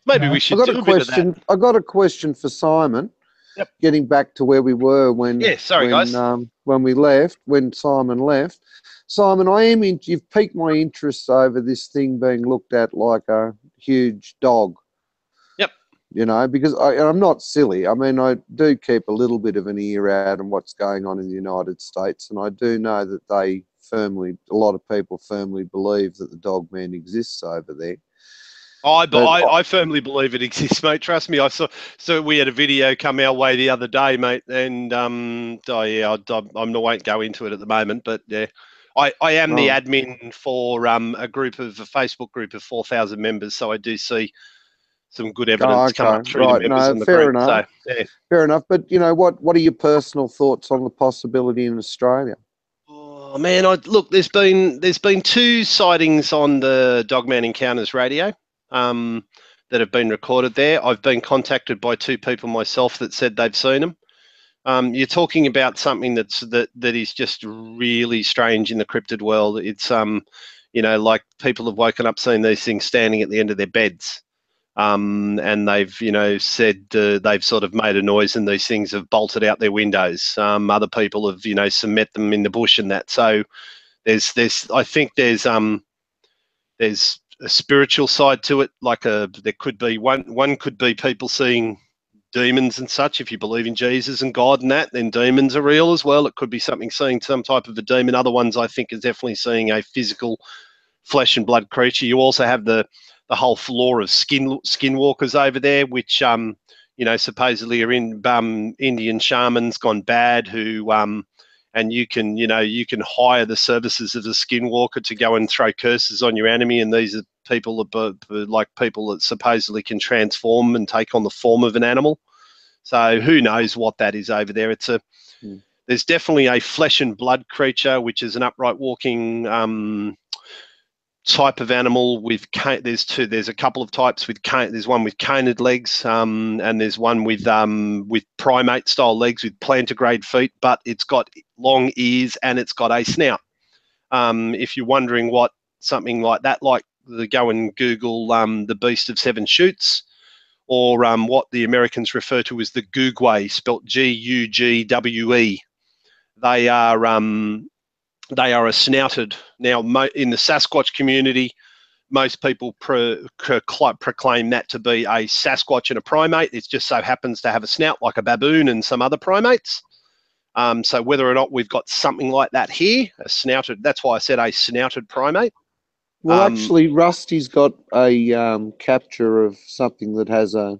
Maybe we should do a bit of that. I got a question for Simon. Yep. Getting back to where we were when guys. When we left, when Simon left. Simon, you've piqued my interest over this thing being looked at like a huge dog. Yep. You know, because I'm not silly. I mean, I do keep a little bit of an ear out on what's going on in the United States, and I do know that a lot of people firmly believe that the dog man exists over there. I firmly believe it exists, mate. Trust me. So we had a video come our way the other day, mate, and I won't go into it at the moment, but yeah, I am the admin for a Facebook group of 4,000 members, so I do see some good evidence coming through the members on the group. Enough. So, yeah. Fair enough. But you know what are your personal thoughts on the possibility in Australia? Oh man, look. There's been 2 sightings on the Dogman Encounters radio that have been recorded there. I've been contacted by 2 people myself that said they've seen them. You're talking about something that is just really strange in the cryptid world. It's like people have woken up seeing these things standing at the end of their beds. And they've, said they've sort of made a noise and these things have bolted out their windows. Other people have, met them in the bush and that. So I think there's a spiritual side to it. Like there could be one could be people seeing demons and such. If you believe in Jesus and God and that, then demons are real as well. It could be something seeing some type of a demon. Other ones I think is definitely seeing a physical flesh and blood creature. You also have the whole floor of skinwalkers over there, which supposedly are in Indian shamans gone bad who and you can hire the services of a skinwalker to go and throw curses on your enemy, and these are people that supposedly can transform and take on the form of an animal. So who knows what that is over there. There's definitely a flesh and blood creature, which is an upright walking type of animal with there's a couple of types with there's one with canid legs and there's one with primate style legs with plantigrade feet, but it's got long ears and it's got a snout. If you're wondering what something like that, go and Google the Beast of Seven Shoots, or what the Americans refer to as the Googway, spelt Gugwe. They are a snouted. Now, in the Sasquatch community, most people proclaim that to be a Sasquatch and a primate. It just so happens to have a snout like a baboon and some other primates. So whether or not we've got something like that here, a snouted, that's why I said a snouted primate. Well, actually, Rusty's got a capture of something that has a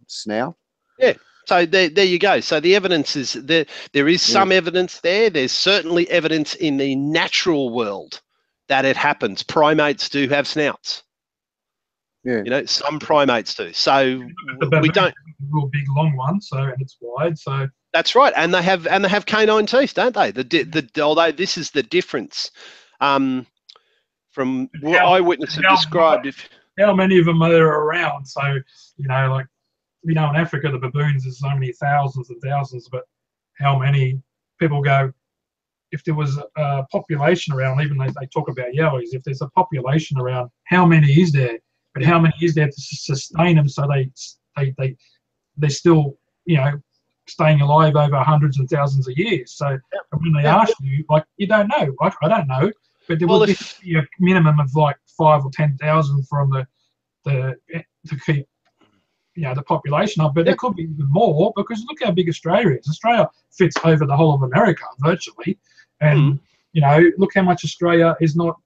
snout. Yeah. So there you go. So the evidence is there. There is some evidence there. There's certainly evidence in the natural world that it happens. Primates do have snouts. Yeah. Some primates do. So we don't. Real big long one. So and it's wide. So that's right. And they have canine teeth, don't they? Although this is the difference from what eyewitnesses have described. How many of them are there around? So in Africa, the baboons, there's so many thousands and thousands, but how many people go, if there was a population around, even though they talk about Yowies, if there's a population around, how many is there? But how many is there to sustain them so they're still, staying alive over hundreds and thousands of years? So when they ask you, you don't know. I don't know, but there would be a minimum of 5,000 or 10,000 from to keep the population of, but there could be even more, because look how big Australia is. Australia fits over the whole of America virtually, and look how much Australia is not.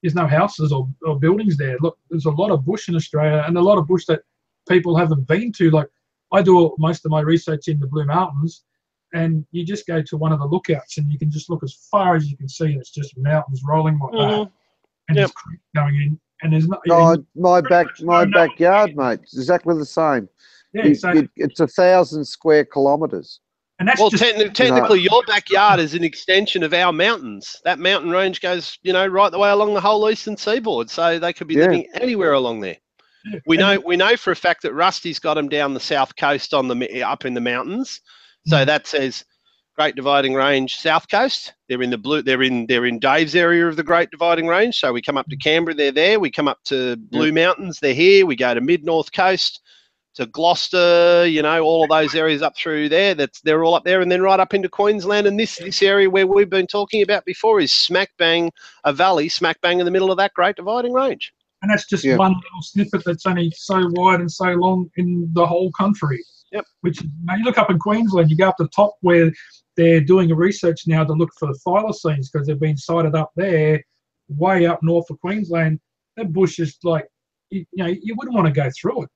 There's no houses or buildings there. Look, there's a lot of bush in Australia, and a lot of bush that people haven't been to. Like, I do most of my research in the Blue Mountains, and you just go to one of the lookouts and you can just look as far as you can see, and it's just mountains rolling like that, and there's creeks going in, and there's not. My backyard, mate, exactly the same. Yeah, it's 1,000 square kilometres. And that's technically, your backyard is an extension of our mountains. That mountain range goes, right the way along the whole eastern seaboard. So they could be living anywhere along there. Yeah. We know for a fact that Rusty's got them down the south coast up in the mountains. So that says Great Dividing Range South Coast. They're in the blue. They're in Dave's area of the Great Dividing Range. So we come up to Canberra, they're there. We come up to Blue Mountains, they're here. We go to Mid-North Coast, to Gloucester, all of those areas up through there. They're all up there, and then right up into Queensland. And this area where we've been talking about before is smack bang a valley, smack bang in the middle of that Great Dividing Range. And that's just one little snippet that's only so wide and so long in the whole country. Yep. Which, you look up in Queensland, you go up to the top where they're doing a research now to look for the thylacines, because they've been sighted up there, way up north of Queensland. That bush is like, you wouldn't want to go through it.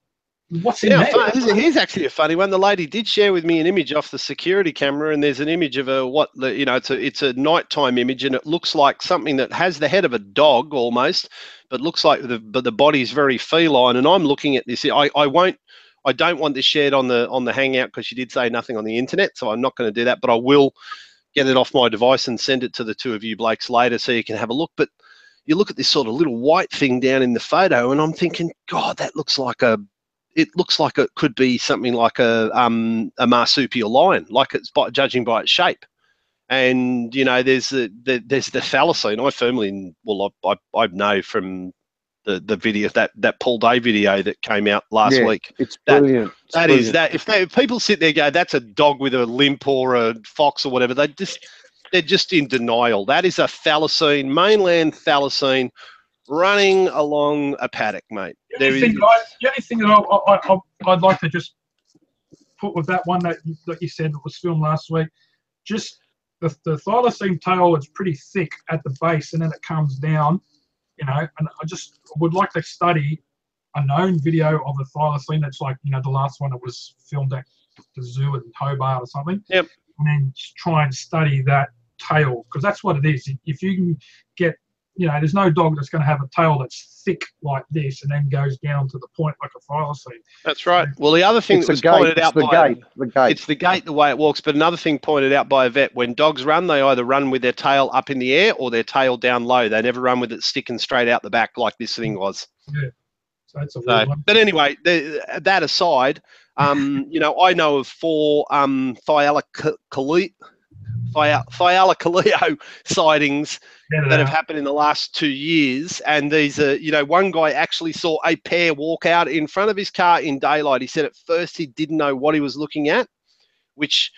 What's in there? Here's actually a funny one. The lady did share with me an image off the security camera, and there's an image of it's a nighttime image, and it looks like something that has the head of a dog almost, but looks like the body's very feline. And I'm looking at this. I don't want this shared on the Hangout, because she did say nothing on the internet, so I'm not going to do that. But I will get it off my device and send it to the two of you blokes later, so you can have a look. But you look at this sort of little white thing down in the photo, and I'm thinking, God, that looks like it could be something like a marsupial lion, like it's judging by its shape. And there's the thylacine. I firmly, I know from the video, that Paul Day video that came out last week. It's brilliant. If people sit there and go, that's a dog with a limp or a fox or whatever, they're just in denial. That is a thylacine, mainland thylacine, running along a paddock, mate. The only thing that I'd like to just put with that one that you said that was filmed last week, just the thylacine tail is pretty thick at the base, and then it comes down, and I just would like to study a known video of a thylacine that's like, the last one that was filmed at the zoo in Hobart or something. Yep. And then try and study that tail, because that's what it is. If you can get, there's no dog that's going to have a tail that's thick like this and then goes down to the point like a thylacine. That's right. Well, the other thing that was pointed out it's the gait, the way it walks. But another thing pointed out by a vet, when dogs run, they either run with their tail up in the air or their tail down low. They never run with it sticking straight out the back like this thing was. Yeah. So that's a weird one. But anyway, that aside, I know of 4 Thylacoleo sightings that have happened in the last 2 years, and these are, one guy actually saw a pair walk out in front of his car in daylight. He said at first he didn't know what he was looking at, which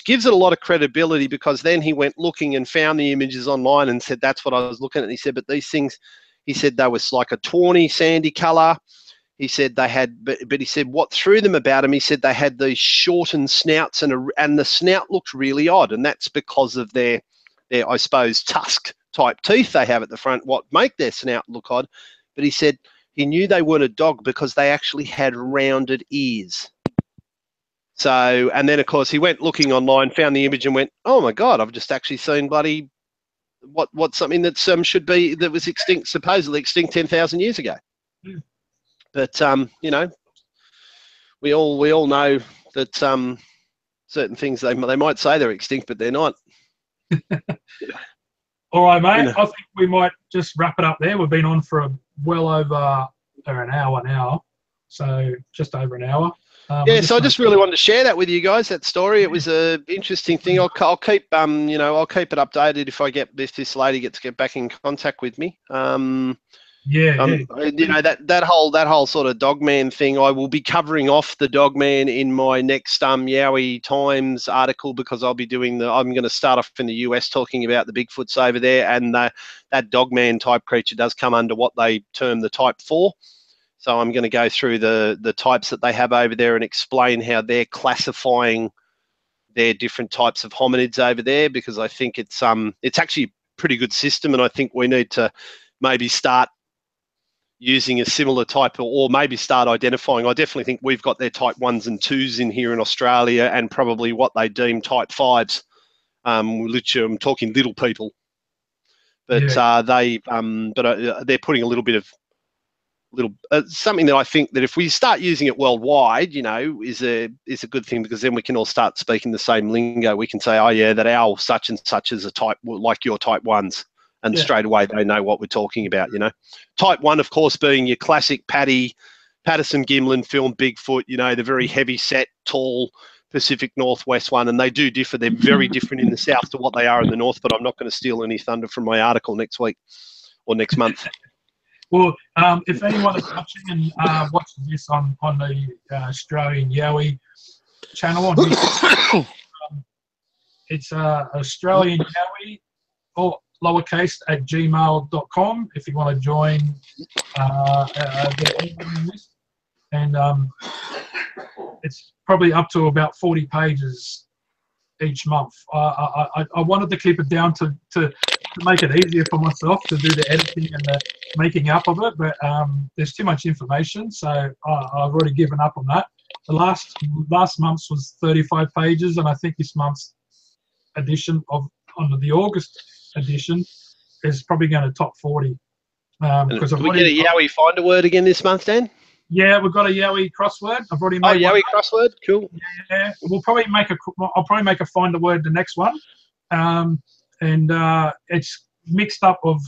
gives it a lot of credibility, because then he went looking and found the images online and said that's what I was looking at. And he said, but these things, he said they was like a tawny sandy color. He said they had, but he said what threw them about them, he said they had these shortened snouts, and the snout looked really odd, and that's because of their I suppose tusk type teeth they have at the front, what make their snout look odd. But he said he knew they weren't a dog because they actually had rounded ears. So, and then of course he went looking online, found the image, and went, oh my God, I've just actually seen bloody what something that that was extinct, supposedly extinct 10,000 years ago. Yeah. But we all know that certain things they might say they're extinct, but they're not. All right, mate. I think we might just wrap it up there. We've been on for well over an hour now, so just over an hour. So I just really wanted to share that with you guys. That story. It was a interesting thing. I'll keep I'll keep it updated if this lady gets back in contact with me. That whole sort of Dogman thing, I will be covering off the Dogman in my next Yowie Times article, because I'm going to start off in the US talking about the Bigfoots over there, and that Dogman type creature does come under what they term the Type 4. So I'm going to go through the types that they have over there and explain how they're classifying their different types of hominids over there, because I think it's actually a pretty good system, and I think we need to maybe start using a similar type, or maybe start identifying. I definitely think we've got their type 1s and 2s in here in Australia, and probably what they deem type 5s, which I'm talking little people. But they're putting a little bit of something that I think that if we start using it worldwide, is a good thing, because then we can all start speaking the same lingo. We can say, oh yeah, that our such and such is a type like your type 1s. And straight away they know what we're talking about, Type 1, of course, being your classic Patterson Gimlin film Bigfoot, the very heavy set, tall Pacific Northwest one. And they do differ. They're very different in the south to what they are in the north, but I'm not going to steal any thunder from my article next week or next month. Well, if anyone is watching and watches this on the Australian Yowie channel on YouTube, it's Australian Yowie, or lowercase at gmail.com if you want to join the emailing list. And it's probably up to about 40 pages each month. I wanted to keep it down to make it easier for myself to do the editing and the making up of it, but there's too much information, so I've already given up on that. The last month's was 35 pages, and I think this month's edition on the August edition is probably going to top 40. Because Did we get a Yowie find a word again this month, Dan? Yeah, we've got a Yowie crossword. I've already made Yowie crossword, cool. Yeah, I'll probably make a find a word the next one, and it's mixed up of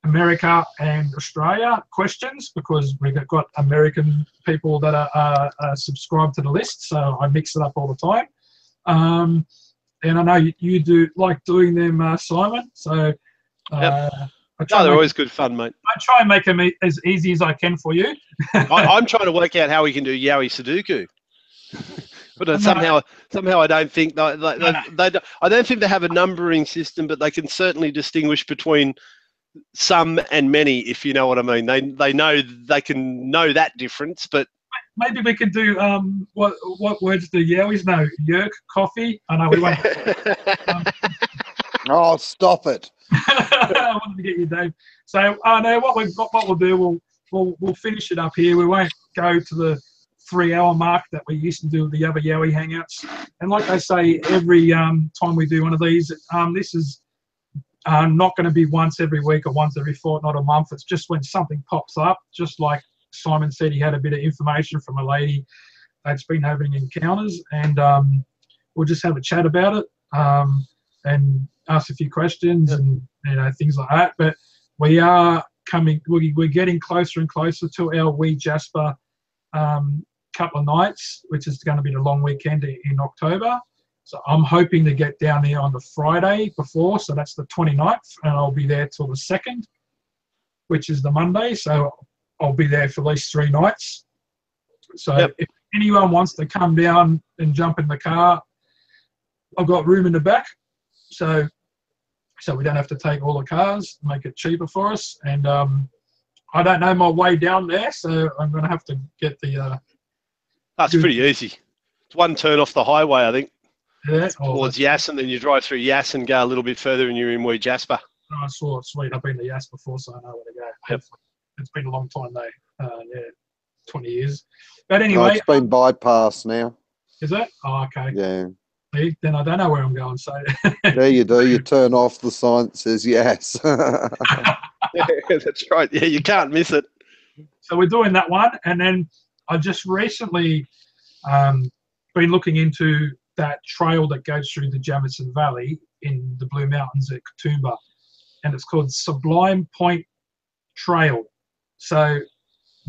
America and Australia questions, because we've got American people that are subscribed to the list, so I mix it up all the time. And I know you do like doing them, Simon. So they're always good fun, mate. I try and make them as easy as I can for you. I'm trying to work out how we can do Yowie Sudoku, but somehow I don't think I don't think they have a numbering system, but they can certainly distinguish between some and many, if you know what I mean. They can know that difference, but. Maybe we could do what words do Yowies know? Yerk, coffee. I know we won't. Oh, stop it! I wanted to get you, Dave. So no, what we'll do, we'll finish it up here. We won't go to the 3-hour mark that we used to do with the other Yowie Hangouts. And like I say, every time we do one of these, this is not going to be once every week or once every fortnight or month. It's just when something pops up, just like Simon said, he had a bit of information from a lady that's been having encounters, and we'll just have a chat about it and ask a few questions and things like that. But we're getting closer and closer to our Wee Jasper couple of nights, which is going to be the long weekend in October. So I'm hoping to get down there on the Friday before, so that's the 29th, and I'll be there till the 2nd, which is the Monday. So I'll be there for at least 3 nights. So if anyone wants to come down and jump in the car, I've got room in the back. So we don't have to take all the cars, make it cheaper for us. And I don't know my way down there, so I'm going to have to get the... That's pretty easy. It's one turn off the highway, I think, towards Yass, and then you drive through Yass and go a little bit further and you're in Wee Jasper. Oh, sweet. I've been to Yass before, so I know where to go. Yep. It's been a long time though. 20 years. But anyway, it's been bypassed now. Is it? Oh, okay. Yeah. Then I don't know where I'm going. So there you do. You turn off the sign that says yes. Yeah, that's right. Yeah, you can't miss it. So we're doing that one, and then I just recently been looking into that trail that goes through the Jamison Valley in the Blue Mountains at Katoomba, and it's called Sublime Point Trail. So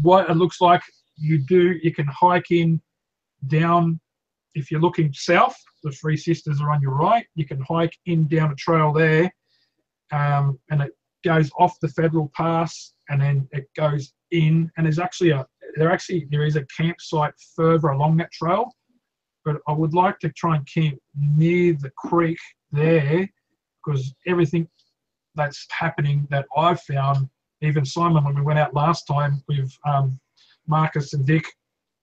what it looks like, you can hike in down, if you're looking south, the Three Sisters are on your right, you can hike in down a trail there, and it goes off the Federal Pass, and then it goes in, and there is a campsite further along that trail, but I would like to try and camp near the creek there, because everything that's happening that I've found, even Simon, when we went out last time with Marcus and Dick,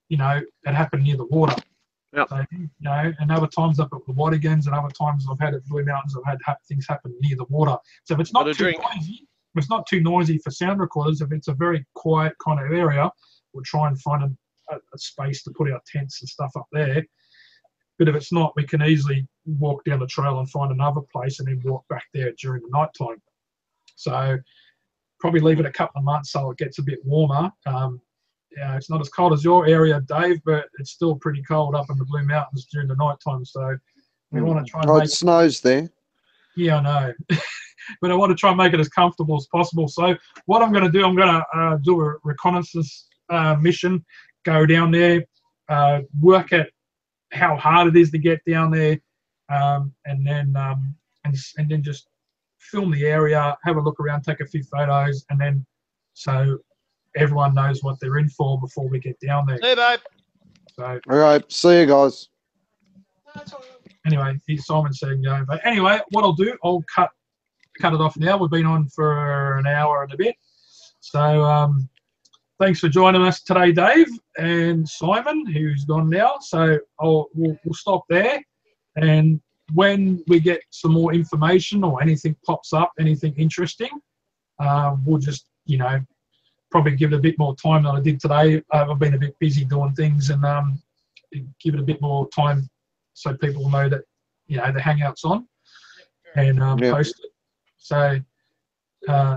you know, that happened near the water. Yep. So, you know, and other times up at the Wadigans, and other times I've had at Blue Mountains, I've had things happen near the water. So if it's not too noisy, if it's not too noisy for sound recorders, if it's a very quiet kind of area, we'll try and find a space to put our tents and stuff up there. But if it's not, we can easily walk down the trail and find another place and then walk back there during the night time. So probably leave it a couple of months so it gets a bit warmer. Yeah, it's not as cold as your area, Dave, but it's still pretty cold up in the Blue Mountains during the night time. So we want to try and make it snows there. Yeah, I know. But I want to try and make it as comfortable as possible. So what I'm going to do, I'm going to do a reconnaissance mission, go down there, work at how hard it is to get down there, and then just film the area, have a look around, take a few photos, and then so everyone knows what they're in for before we get down there. See you, babe. So, All right, see you guys. anyway, Simon saying go. But anyway, what I'll do, I'll cut it off now. We've been on for an hour and a bit. So thanks for joining us today, Dave and Simon, who's gone now. So we'll stop there. And when we get some more information or anything pops up, anything interesting, we'll just, you know, probably give it a bit more time than I did today. I've been a bit busy doing things, and give it a bit more time so people know that, you know, the Hangout's on, and post it. So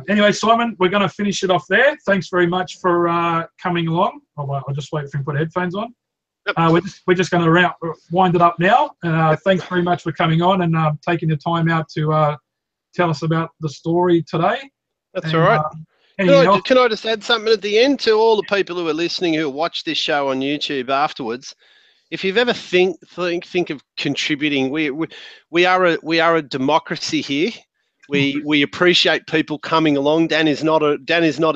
anyway, Simon, we're going to finish it off there. Thanks very much for coming along. I'll just wait for him to put headphones on. Yep. We're just going to wind it up now. Thanks very much for coming on and taking the time out to tell us about the story today. That's all right. Can I just add something at the end to all the people who are listening, who watch this show on YouTube afterwards? If you've ever think of contributing, we are a democracy here. We appreciate people coming along. Dan is not a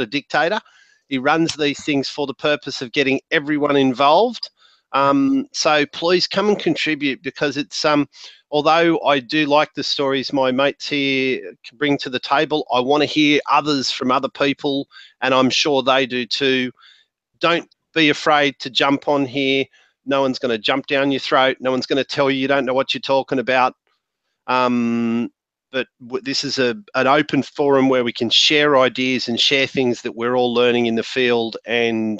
dictator. He runs these things for the purpose of getting everyone involved. So please come and contribute, because it's although I do like the stories my mates here bring to the table, I want to hear others from other people, and I'm sure they do too. Don't be afraid to jump on here. No one's going to jump down your throat. No one's going to tell you don't know what you're talking about. But this is an open forum where we can share ideas and share things that we're all learning in the field, and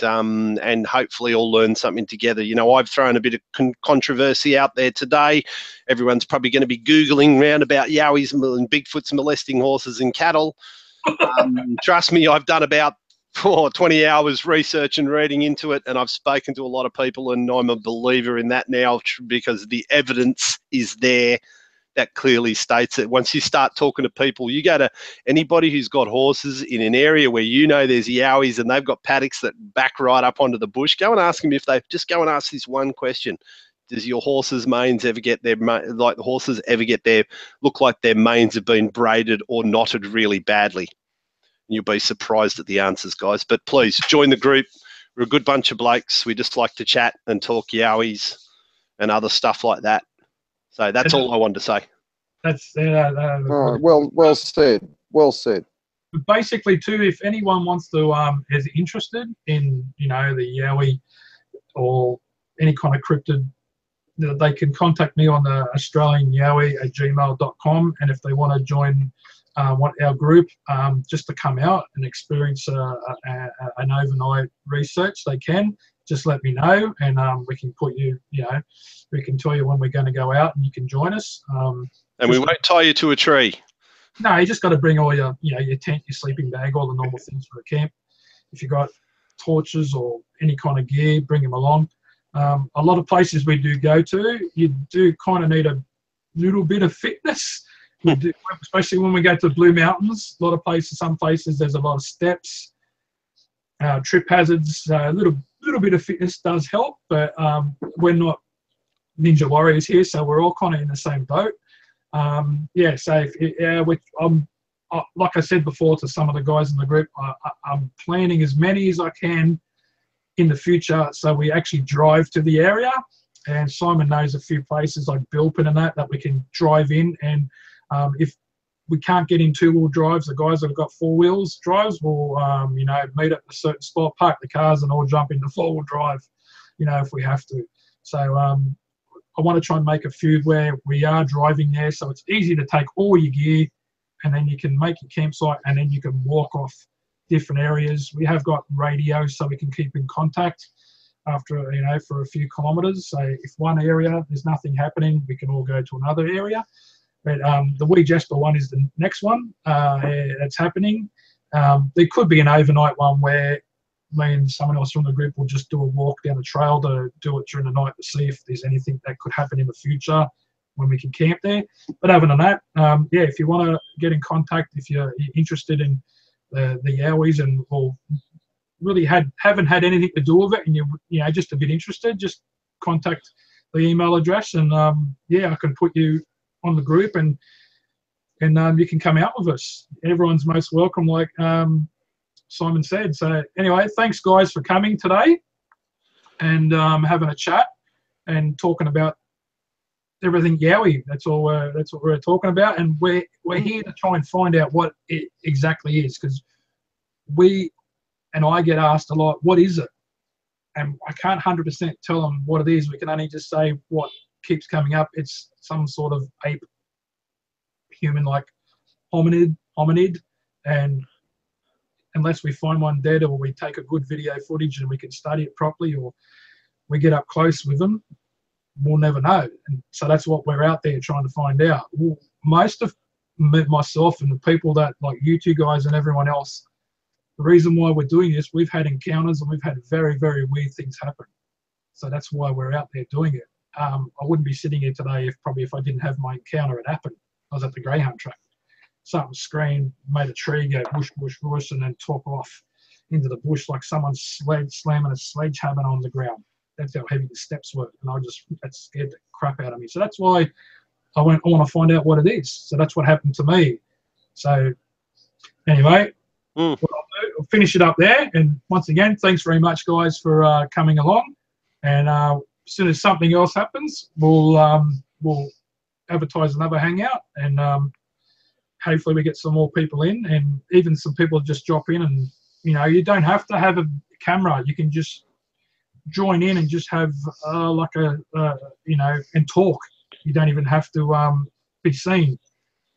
hopefully all learn something together. You know, I've thrown a bit of controversy out there today. Everyone's probably going to be Googling around about Yowies and Bigfoots molesting horses and cattle. Trust me, I've done about 20 hours research and reading into it, and I've spoken to a lot of people, and I'm a believer in that now, because the evidence is there that clearly states it. Once you start talking to people, you go to anybody who's got horses in an area where you know there's Yowies and they've got paddocks that back right up onto the bush, go and ask them, if they just go and ask this one question: does your horse's manes ever get their, like the horses ever get their, look like their manes have been braided or knotted really badly? You'll be surprised at the answers, guys. But please join the group. We're a good bunch of blokes. We just like to chat and talk Yowies and other stuff like that. So that's all I wanted to say. That's well said. Well said. Basically, too, if anyone wants to is interested in, you know, the Yowie or any kind of cryptid, they can contact me on the australianyowie@gmail.com, and if they want to join our group, just to come out and experience an overnight research, they can. Just let me know, and we can put you, you know, we can tell you when we're going to go out, and you can join us. And we won't tie you to a tree. No, you just got to bring all your, you know, your tent, your sleeping bag, all the normal things for a camp. If you've got torches or any kind of gear, bring them along. A lot of places we do go to, you do kind of need a little bit of fitness. We do, especially when we go to Blue Mountains. A lot of places, some places, there's a lot of steps, trip hazards. A little bit of fitness does help, but we're not ninja warriors here, so we're all kind of in the same boat. Yeah, so like I said before to some of the guys in the group, I'm planning as many as I can in the future, so we actually drive to the area. And Simon knows a few places like Bilpin and that we can drive in, and if we can't get in 2-wheel drives, the guys that have got 4 wheels drives will, you know, meet at a certain spot, park the cars, and all jump into 4-wheel drive, you know, if we have to. So I want to try and make a few where we are driving there, so it's easy to take all your gear, and then you can make your campsite, and then you can walk off different areas. We have got radios so we can keep in contact after, you know, for a few kilometres. So if one area there's nothing happening, we can all go to another area. But the Wee Jasper one is the next one that's happening. There could be an overnight one where me and someone else from the group will just do a walk down the trail to do it during the night to see if there's anything that could happen in the future when we can camp there. But other than that, yeah, if you want to get in contact, if you're interested in the Yowies and or really haven't had anything to do with it, and you know, just a bit interested, just contact the email address, and yeah, I can put you on the group, and you can come out with us. Everyone's most welcome, like Simon said. So anyway, thanks guys for coming today and having a chat and talking about everything Yowie. That's what we're talking about, and we're here to try and find out what it exactly is, because I get asked a lot, what is it? And I can't 100% tell them what it is. We can only just say what keeps coming up. It's some sort of ape, human-like hominid, and unless we find one dead, or we take a good video footage and we can study it properly, or we get up close with them, we'll never know. And so that's what we're out there trying to find out. Well, most of myself and the people that, like you two guys and everyone else, the reason why we're doing this, we've had encounters and we've had very, very weird things happen. So that's why we're out there doing it. I wouldn't be sitting here today if I didn't have my encounter. It happened. I was at the greyhound track. Something screamed, made a tree go bush, bush, bush, and then took off into the bush like someone slamming a sledgehammer on the ground. That's how heavy the steps were, and that scared the crap out of me. So that's why I want to find out what it is. So that's what happened to me. So anyway, what I'll do, I'll finish it up there. And once again, thanks very much, guys, for coming along. And as soon as something else happens, we'll advertise another hangout, and hopefully we get some more people in, and even some people just drop in. And you know, you don't have to have a camera. You can just join in and just have like a you know, and talk. You don't even have to be seen,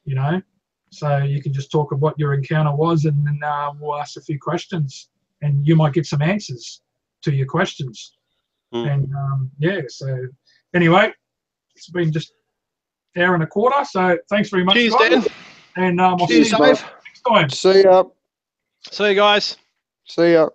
you know. So you can just talk of what your encounter was, and then we'll ask a few questions, and you might get some answers to your questions. And yeah, so anyway, it's been just an hour and a quarter. So thanks very much, cheers, guys. Dan. And I'll cheers, see you guys next time. See ya. See you guys. See ya.